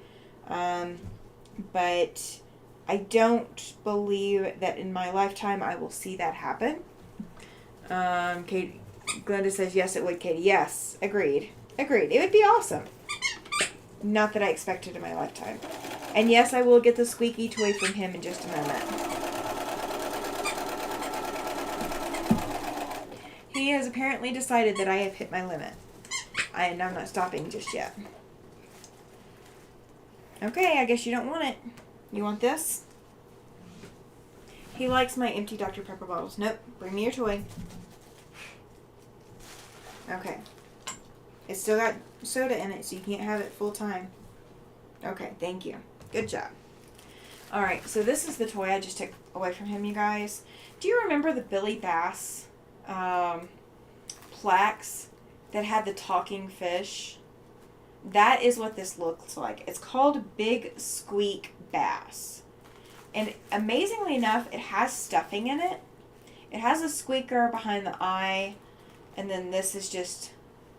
But I don't believe that in my lifetime I will see that happen. Glenda says, yes, it would, Katie. Yes, agreed. Agreed. It would be awesome. Not that I expect it in my lifetime. And yes, I will get the squeaky toy from him in just a moment. He has apparently decided that I have hit my limit. And I'm not stopping just yet. Okay, I guess you don't want it. You want this? He likes my empty Dr. Pepper bottles. Nope. Bring me your toy. Okay. It's still got soda in it, so you can't have it full time. Okay, thank you. Good job. Alright, so this is the toy I just took away from him, you guys. Do you remember the Billy Bass plaques that had the talking fish? That is what this looks like. It's called Big Squeak Bass. And amazingly enough, it has stuffing in it. It has a squeaker behind the eye. And then this is just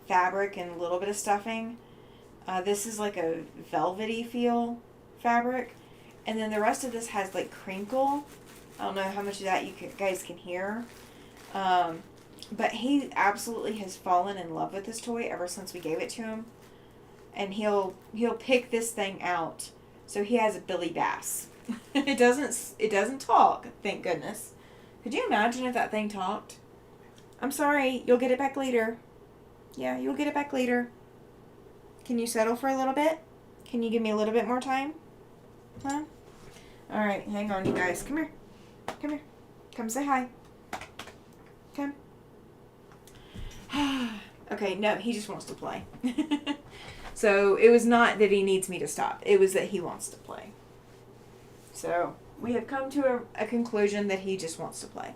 fabric and a little bit of stuffing. This is like a velvety feel fabric. And then the rest of this has like crinkle. I don't know how much of that you guys can hear. But he absolutely has fallen in love with this toy ever since we gave it to him. And he'll pick this thing out. So he has a Billy Bass. It doesn't talk, thank goodness. Could you imagine if that thing talked? I'm sorry, you'll get it back later. Yeah, you'll get it back later. Can you settle for a little bit? Can you give me a little bit more time? Huh? Alright, hang on, you guys. Come here. Come here. Come say hi. Come. Okay, no, he just wants to play. So, it was not that he needs me to stop. It was that he wants to play. So, we have come to a conclusion that he just wants to play.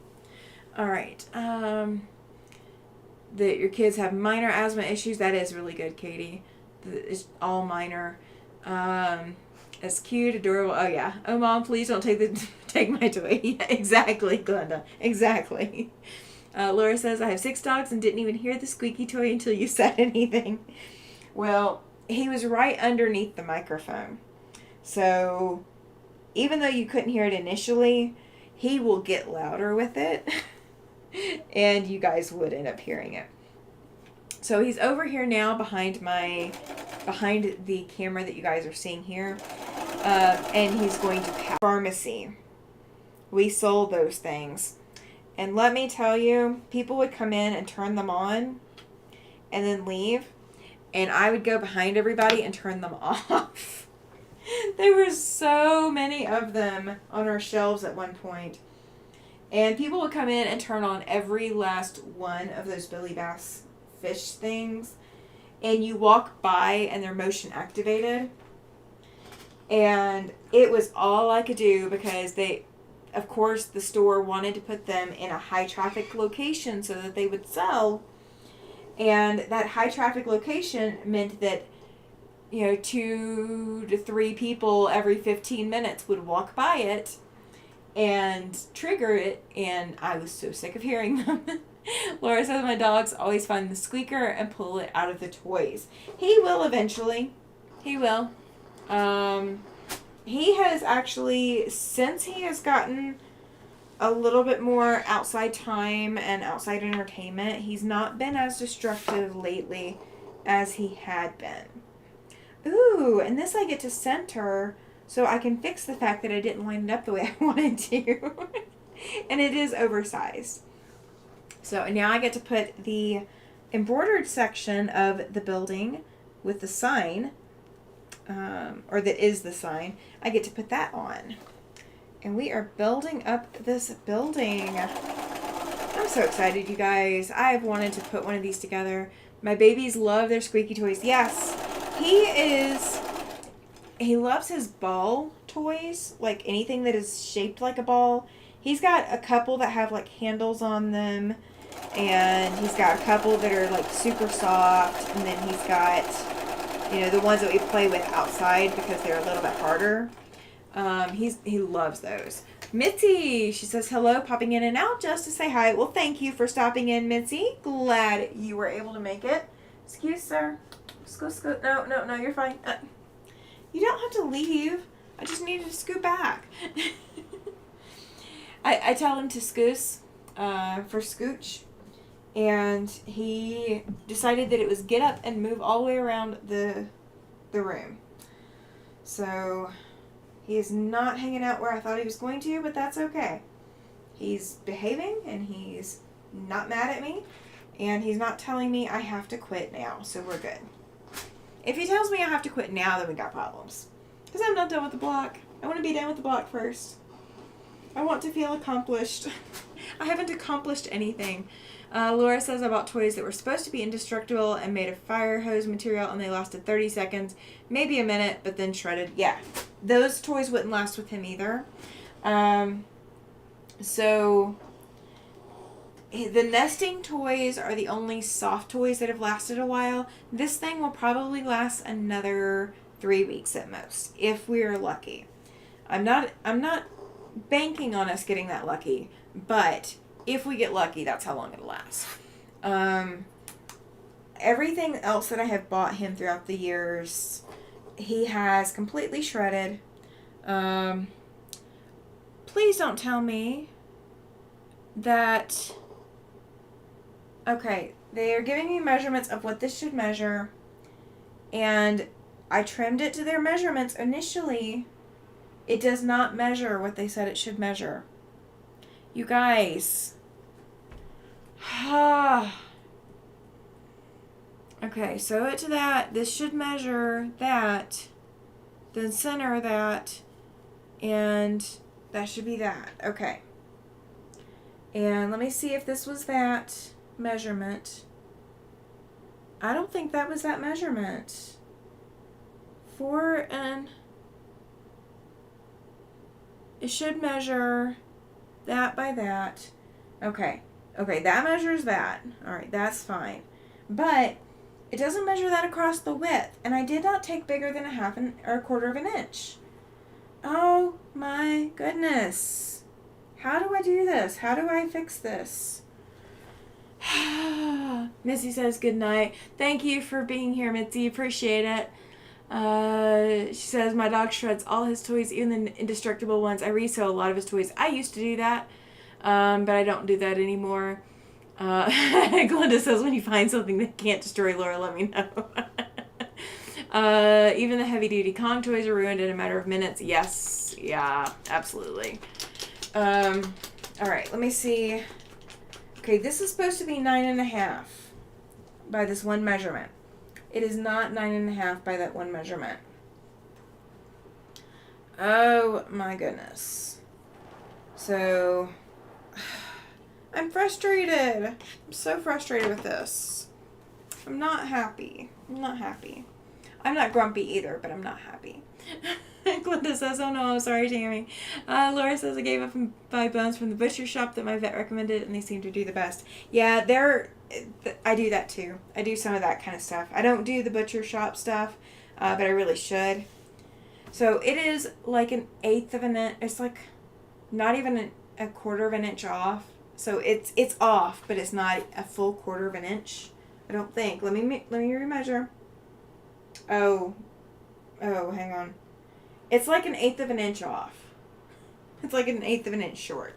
Alright, that your kids have minor asthma issues. That is really good, Katie. It's all minor. It's cute, adorable. Oh, yeah. Oh, Mom, please don't take my toy. Yeah, exactly, Glenda. Exactly. Laura says, I have 6 dogs and didn't even hear the squeaky toy until you said anything. Well, he was right underneath the microphone. So, even though you couldn't hear it initially, he will get louder with it. And you guys would end up hearing it. So he's over here now behind the camera that you guys are seeing here. And he's going to pharmacy. We sold those things. And let me tell you, people would come in and turn them on and then leave. And I would go behind everybody and turn them off. There were so many of them on our shelves at one point. And people would come in and turn on every last one of those Billy Bass fish things. And you walk by and they're motion activated. And it was all I could do because of course, the store wanted to put them in a high traffic location so that they would sell. And that high traffic location meant that, 2 to 3 people every 15 minutes would walk by it and trigger it. And I was so sick of hearing them. Laura says my dogs always find the squeaker and pull it out of the toys. He will eventually. He will. He has actually, since he has gotten a little bit more outside time and outside entertainment. He's not been as destructive lately as he had been. Ooh, and this I get to center so I can fix the fact that I didn't line it up the way I wanted to. And it is oversized. So now I get to put the embroidered section of the building with the sign, or that is the sign. I get to put that on. And we are building up this building. I'm so excited, you guys. I've wanted to put one of these together. My babies love their squeaky toys. Yes, he loves his ball toys, like anything that is shaped like a ball. He's got a couple that have like handles on them, and he's got a couple that are like super soft, and then he's got, you know, the ones that we play with outside because they're a little bit harder. He loves those. Mitzi, she says hello, popping in and out just to say hi. Well, thank you for stopping in, Mitzi. Glad you were able to make it. Excuse, sir. Scoot. No, you're fine. You don't have to leave. I just needed to scoot back. I tell him to scoos for scooch, and he decided that it was get up and move all the way around the room. So he is not hanging out where I thought he was going to, but that's okay. He's behaving, and he's not mad at me, and he's not telling me I have to quit now, so we're good. If he tells me I have to quit now, then we got problems. Because I'm not done with the block. I want to be done with the block first. I want to feel accomplished. I haven't accomplished anything. Laura says I bought toys that were supposed to be indestructible and made of fire hose material, and they lasted 30 seconds, maybe a minute, but then shredded. Yeah, those toys wouldn't last with him either. So the nesting toys are the only soft toys that have lasted a while. This thing will probably last another 3 weeks at most, if we're lucky. I'm not banking on us getting that lucky, but if we get lucky, that's how long it'll last. Everything else that I have bought him throughout the years, he has completely shredded. Please don't tell me that... Okay, they are giving me measurements of what this should measure, and I trimmed it to their measurements initially. It does not measure what they said it should measure. You guys. Okay, sew it to that. This should measure that. Then center that. And that should be that. Okay. And let me see if this was that measurement. I don't think that was that measurement. It should measure that by that. Okay, that measures that. Alright, that's fine. But it doesn't measure that across the width. And I did not take bigger than a quarter of an inch. Oh my goodness. How do I do this? How do I fix this? Missy says good night. Thank you for being here, Mitzi. Appreciate it. She says my dog shreds all his toys, even the indestructible ones. I resell a lot of his toys. I used to do that, but I don't do that anymore. Glenda says when you find something that can't destroy Laura, let me know. Even the heavy-duty Kong toys are ruined in a matter of minutes. Yes, yeah, absolutely. All right, let me see. Okay, this is supposed to be 9.5 by this one measurement. It is not 9.5 by that one measurement. Oh my goodness. So, I'm frustrated. I'm so frustrated with this. I'm not happy. I'm not grumpy either, but I'm not happy. Glenda says, oh no, sorry, Tammy. Laura says, I gave up and buy bones from the butcher shop that my vet recommended, and they seem to do the best. Yeah, I do that too. I do some of that kind of stuff. I don't do the butcher shop stuff, but I really should. So it is like 1/8 of an inch. It's like not even a quarter of an inch off. So it's off, but it's not a full quarter of an inch. I don't think. Let me remeasure. Oh, hang on. It's like 1/8 of an inch off. It's like 1/8 of an inch short.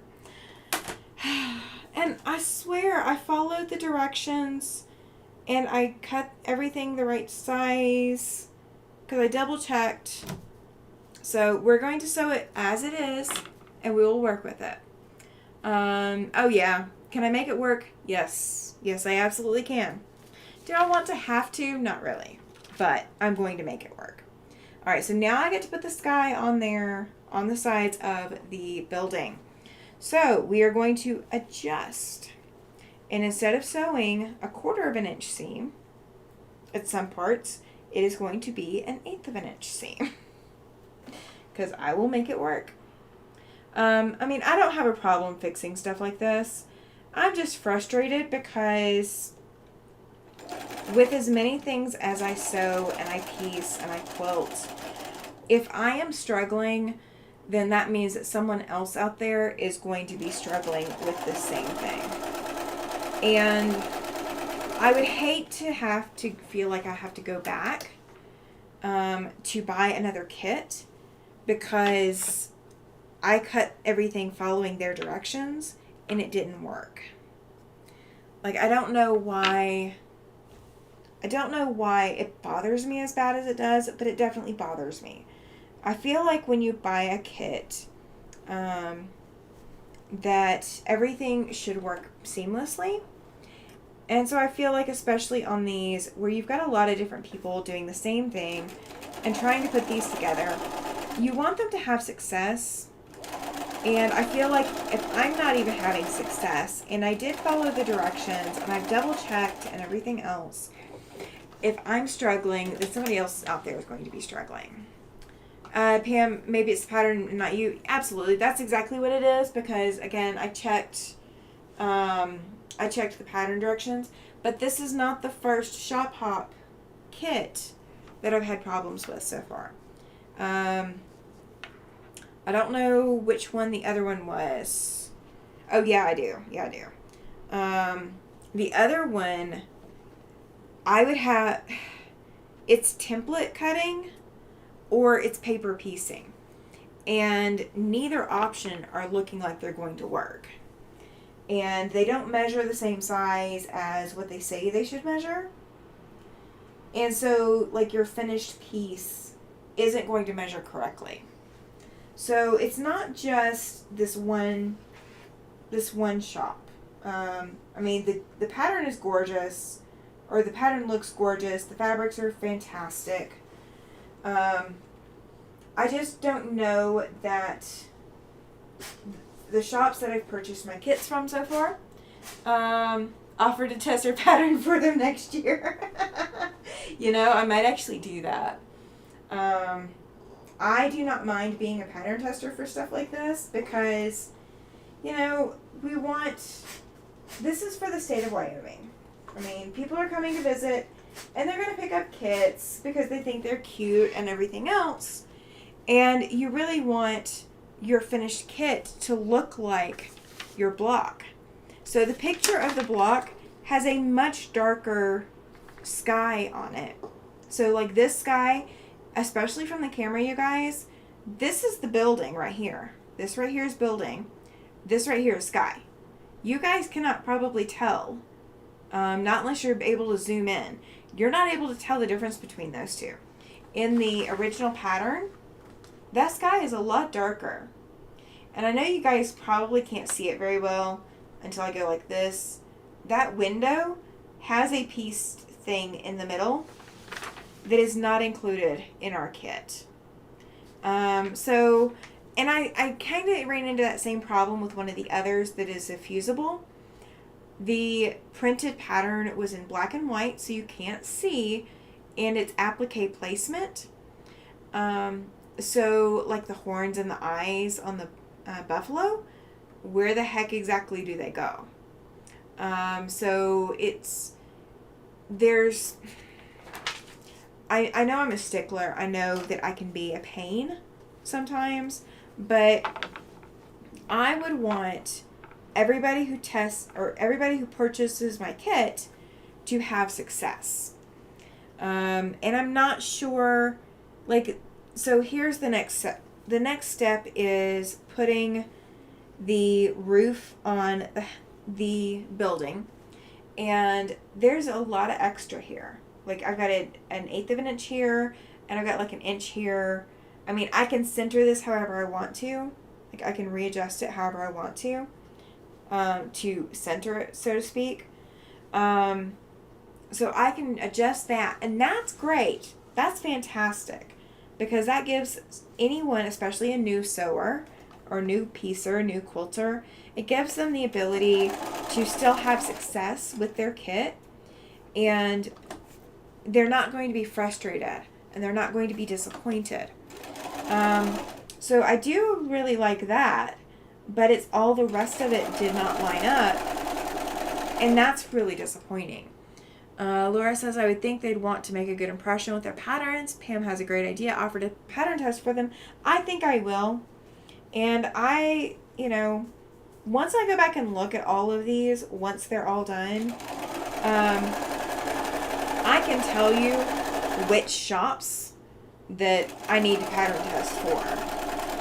And I swear I followed the directions and I cut everything the right size because I double checked. So we're going to sew it as it is and we will work with it. Oh yeah. Can I make it work? Yes. Yes, I absolutely can. Do I want to have to? Not really. But I'm going to make it work. All right, so now I get to put the sky on there on the sides of the building. So we are going to adjust. And instead of sewing a 1/4 of an inch seam at some parts, it is going to be an 1/8 of an inch seam. Because I will make it work. I mean, I don't have a problem fixing stuff like this. I'm just frustrated because with as many things as I sew and I piece and I quilt, if I am struggling, then that means that someone else out there is going to be struggling with the same thing. And I would hate to have to feel like I have to go back to buy another kit because I cut everything following their directions and it didn't work. Like, I don't know why it bothers me as bad as it does, but it definitely bothers me. I feel like when you buy a kit, that everything should work seamlessly. And so I feel like, especially on these, where you've got a lot of different people doing the same thing and trying to put these together, you want them to have success. And I feel like if I'm not even having success, and I did follow the directions, and I've double checked and everything else, if I'm struggling, then somebody else out there is going to be struggling. Pam, maybe it's the pattern, not you. Absolutely, that's exactly what it is, because again, I checked the pattern directions, but this is not the first Shop Hop kit that I've had problems with so far. I don't know which one the other one was. Oh, yeah, I do. Yeah, I do. The other one, I would have, it's template cutting or it's paper piecing. And neither option are looking like they're going to work. And they don't measure the same size as what they say they should measure. And so, like, your finished piece isn't going to measure correctly. So it's not just this one shop. I mean, the pattern is gorgeous, or the pattern looks gorgeous. The fabrics are fantastic. I just don't know that the shops that I've purchased my kits from so far offered to test their pattern for them next year. You know, I might actually do that. I do not mind being a pattern tester for stuff like this because, you know, this is for the state of Wyoming. I mean, people are coming to visit and they're going to pick up kits because they think they're cute and everything else. And you really want your finished kit to look like your block. So the picture of the block has a much darker sky on it. So like this sky, especially from the camera, you guys, this is the building right here. This right here is building. This right here is sky. You guys cannot probably tell, not unless you're able to zoom in. You're not able to tell the difference between those two. In the original pattern, that sky is a lot darker. And I know you guys probably can't see it very well until I go like this. That window has a pieced thing in the middle that is not included in our kit. And I kind of ran into that same problem with one of the others that is a fusible. The printed pattern was in black and white, so you can't see, and it's applique placement. So like the horns and the eyes on the buffalo, where the heck exactly do they go? So I know I'm a stickler. I know that I can be a pain sometimes, but I would want everybody who tests or everybody who purchases my kit to have success. And I'm not sure, like, so here's the next step. The next step is putting the roof on the building, and there's a lot of extra here. Like I've got an 1/8 of an inch here, and I've got like an inch here. I mean, I can center this however I want to. Like I can readjust it however I want to center it, so to speak. So I can adjust that, and that's great. That's fantastic, because that gives anyone, especially a new sewer or new piecer, new quilter, it gives them the ability to still have success with their kit, and they're not going to be frustrated, and they're not going to be disappointed. So I do really like that, but it's all the rest of it did not line up, and that's really disappointing. Laura says, I would think they'd want to make a good impression with their patterns. Pam has a great idea. Offered a pattern test for them. I think I will. And I, once I go back and look at all of these, once they're all done, I can tell you which shops that I need to pattern test for.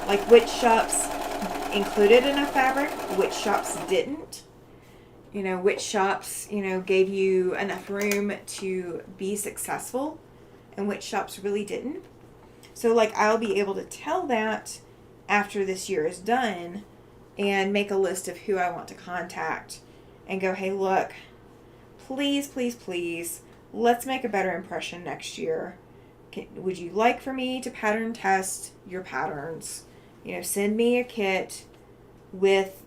Like which shops included enough fabric, which shops didn't. Which shops, gave you enough room to be successful, and which shops really didn't. So, I'll be able to tell that after this year is done and make a list of who I want to contact and go, hey, look, please, please, please, let's make a better impression next year. Would you like for me to pattern test your patterns? Send me a kit with,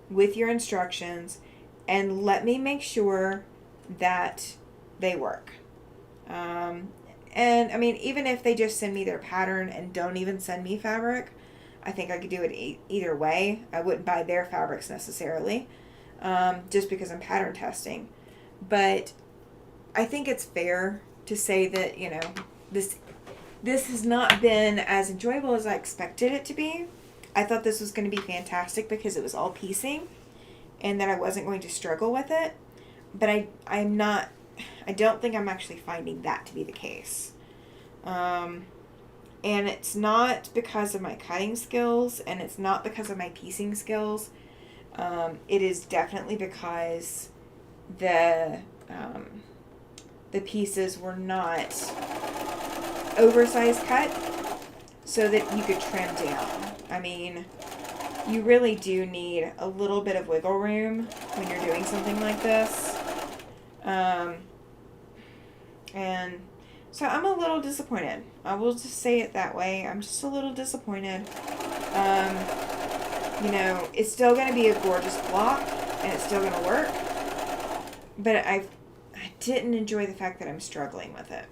with your instructions, and let me make sure that they work. And I mean, even if they just send me their pattern and don't even send me fabric, I think I could do it either way. I wouldn't buy their fabrics necessarily, just because I'm pattern testing. But I think it's fair to say that, this has not been as enjoyable as I expected it to be. I thought this was going to be fantastic because it was all piecing and that I wasn't going to struggle with it. But I don't think I'm actually finding that to be the case. And it's not because of my cutting skills, and it's not because of my piecing skills. It is definitely because the pieces were not oversized cut so that you could trim down. I mean, you really do need a little bit of wiggle room when you're doing something like this. And so I'm a little disappointed. I will just say it that way. I'm just a little disappointed. It's still going to be a gorgeous block, and it's still going to work. But I didn't enjoy the fact that I'm struggling with it.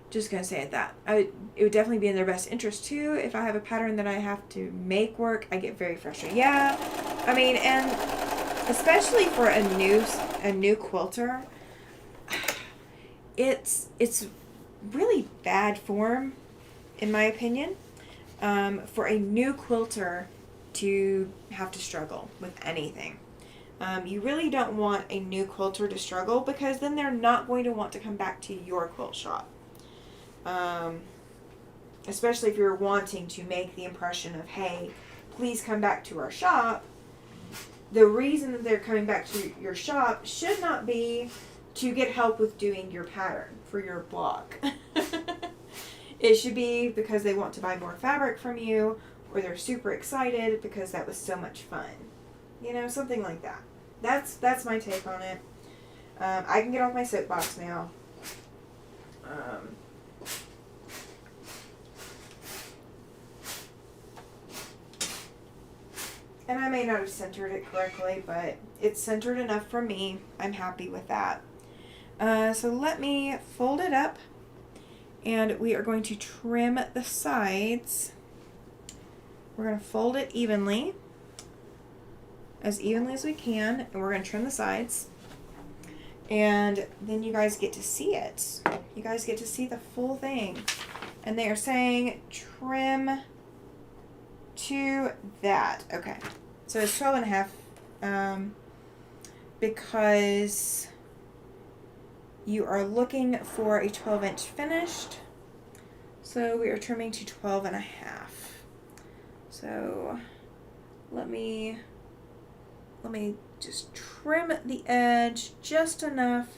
Just going to say it that. It would definitely be in their best interest, too. If I have a pattern that I have to make work, I get very frustrated. Yeah, I mean, and especially for a new quilter, it's really bad form, in my opinion, for a new quilter to have to struggle with anything. You really don't want a new quilter to struggle, because then they're not going to want to come back to your quilt shop. Especially if you're wanting to make the impression of, hey, please come back to our shop. The reason that they're coming back to your shop should not be to get help with doing your pattern for your block. It should be because they want to buy more fabric from you, or they're super excited because that was so much fun. Something like that. That's my take on it. I can get off my soapbox now. And I may not have centered it correctly, but it's centered enough for me. I'm happy with that. So let me fold it up, and we are going to trim the sides. We're going to fold it evenly as we can, and we're going to trim the sides. And then you guys get to see it. You guys get to see the full thing. And they are saying trim to that. Okay. So it's 12.5, because you are looking for a 12-inch finished. So we are trimming to 12.5. So let me just trim the edge just enough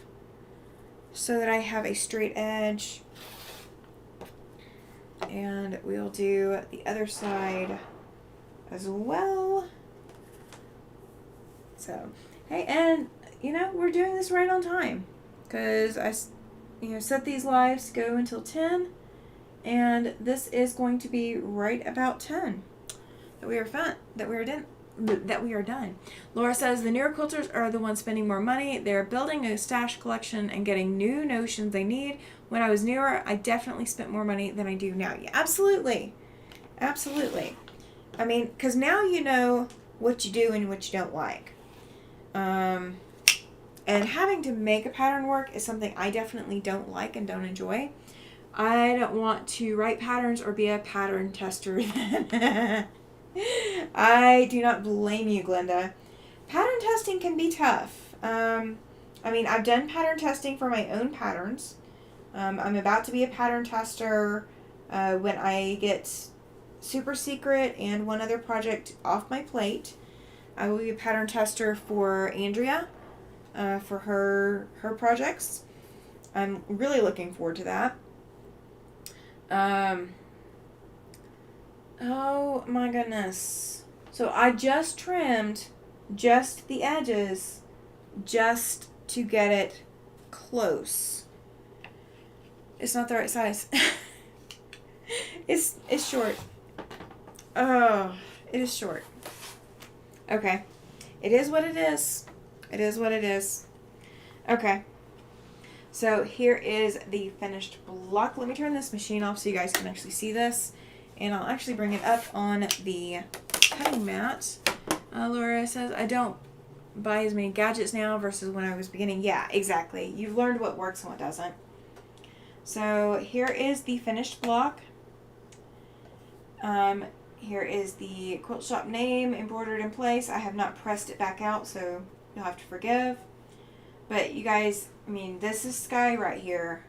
so that I have a straight edge. And we'll do the other side as well. So, hey, and we're doing this right on time because I set these lives to go until 10, and this is going to be right about 10 that we are done. Laura says the newer quilters are the ones spending more money. They're building a stash collection and getting new notions they need. When I was newer, I definitely spent more money than I do now. Yeah, absolutely. Absolutely. I mean, because now you know what you do and what you don't like. And having to make a pattern work is something I definitely don't like and don't enjoy. I don't want to write patterns or be a pattern tester. I do not blame you, Glenda. Pattern testing can be tough. I mean, I've done pattern testing for my own patterns. I'm about to be a pattern tester when I get Super Secret and one other project off my plate. I will be a pattern tester for Andrea for her projects. I'm really looking forward to that. Oh my goodness. So I just trimmed just the edges just to get it close. It's not the right size. It's short. Oh, it is short. Okay. It is what it is. It is what it is. Okay. So here is the finished block. Let me turn this machine off so you guys can actually see this. And I'll actually bring it up on the cutting mat. Laura says, I don't buy as many gadgets now versus when I was beginning. Yeah, exactly. You've learned what works and what doesn't. So here is the finished block. Here is the quilt shop name embroidered in place. I have not pressed it back out, so you'll have to forgive. But you guys, I mean, this is sky right here.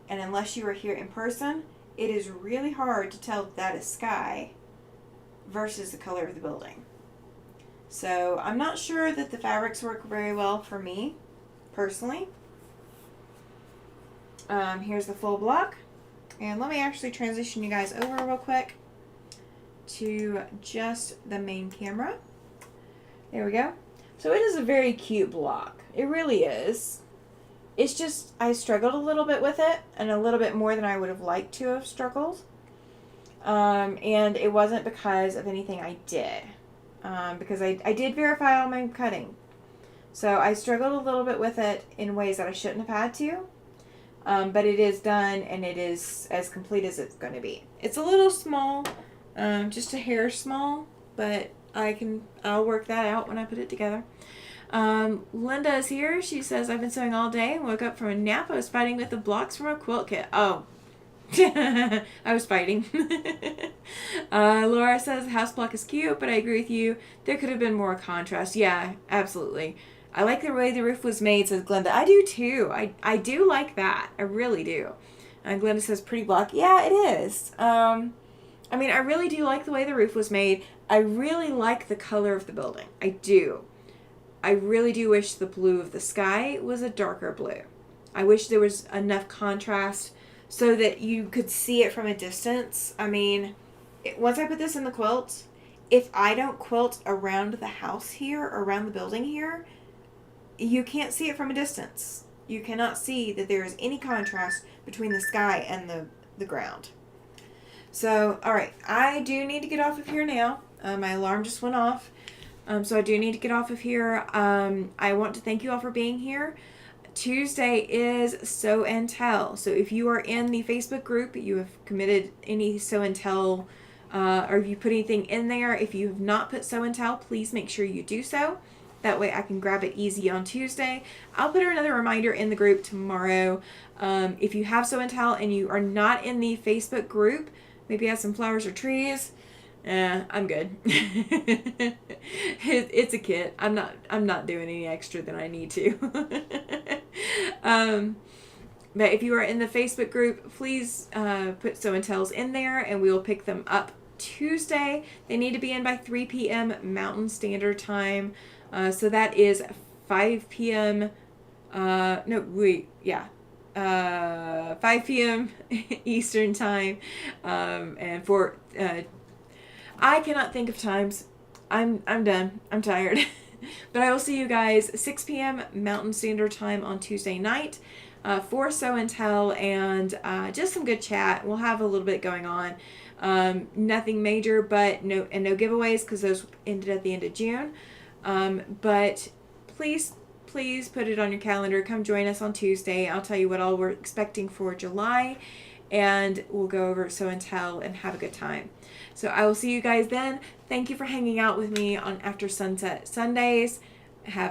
And unless you are here in person, it is really hard to tell that is sky versus the color of the building. So I'm not sure that the fabrics work very well for me, personally. Here's the full block. And let me actually transition you guys over real quick to just the main camera. There we go. So it is a very cute block. It really is. It's just, I struggled a little bit with it, and a little bit more than I would have liked to have struggled. And it wasn't because of anything I did. Because I did verify all my cutting. So I struggled a little bit with it in ways that I shouldn't have had to. But it is done, and it is as complete as it's going to be. It's a little small, just a hair small, but I'll work that out when I put it together. Linda is here. She says, I've been sewing all day and woke up from a nap. I was fighting with the blocks from a quilt kit. Oh, I was fighting. Laura says, the house block is cute, but I agree with you. There could have been more contrast. Yeah, absolutely. I like the way the roof was made, says Glenda. I do too. I do like that. I really do. And Glenda says, pretty block. Yeah, it is. I mean, I really do like the way the roof was made. I really like the color of the building. I do. I really do wish the blue of the sky was a darker blue. I wish there was enough contrast so that you could see it from a distance. I mean, once I put this in the quilt, if I don't quilt around the house here, or around the building here, you can't see it from a distance. You cannot see that there is any contrast between the sky and the ground. So, alright, I do need to get off of here now. My alarm just went off. So I do need to get off of here. I want to thank you all for being here. Tuesday is Sew and Tell. So if you are in the Facebook group, you have committed any Sew and Tell, or if you put anything in there, if you have not put Sew and Tell, please make sure you do so. That way I can grab it easy on Tuesday. I'll put another reminder in the group tomorrow. If you have Sew and Tell and you are not in the Facebook group, maybe have some flowers or trees, I'm good. It's a kit. I'm not doing any extra than I need to. But if you are in the Facebook group, please put Sew and Tells in there, and we will pick them up Tuesday. They need to be in by 3 p.m. Mountain Standard Time. So that is 5 p.m. 5 p.m. Eastern Time. And for I cannot think of times. I'm done. I'm tired. But I will see you guys 6 p.m. Mountain Standard Time on Tuesday night for Show and Tell and just some good chat. We'll have a little bit going on. Nothing major, but no giveaways because those ended at the end of June. But please put it on your calendar. Come join us on Tuesday. I'll tell you what all we're expecting for July, and we'll go over Show and Tell and have a good time. So I will see you guys then. Thank you for hanging out with me on After Sunset Sundays. Have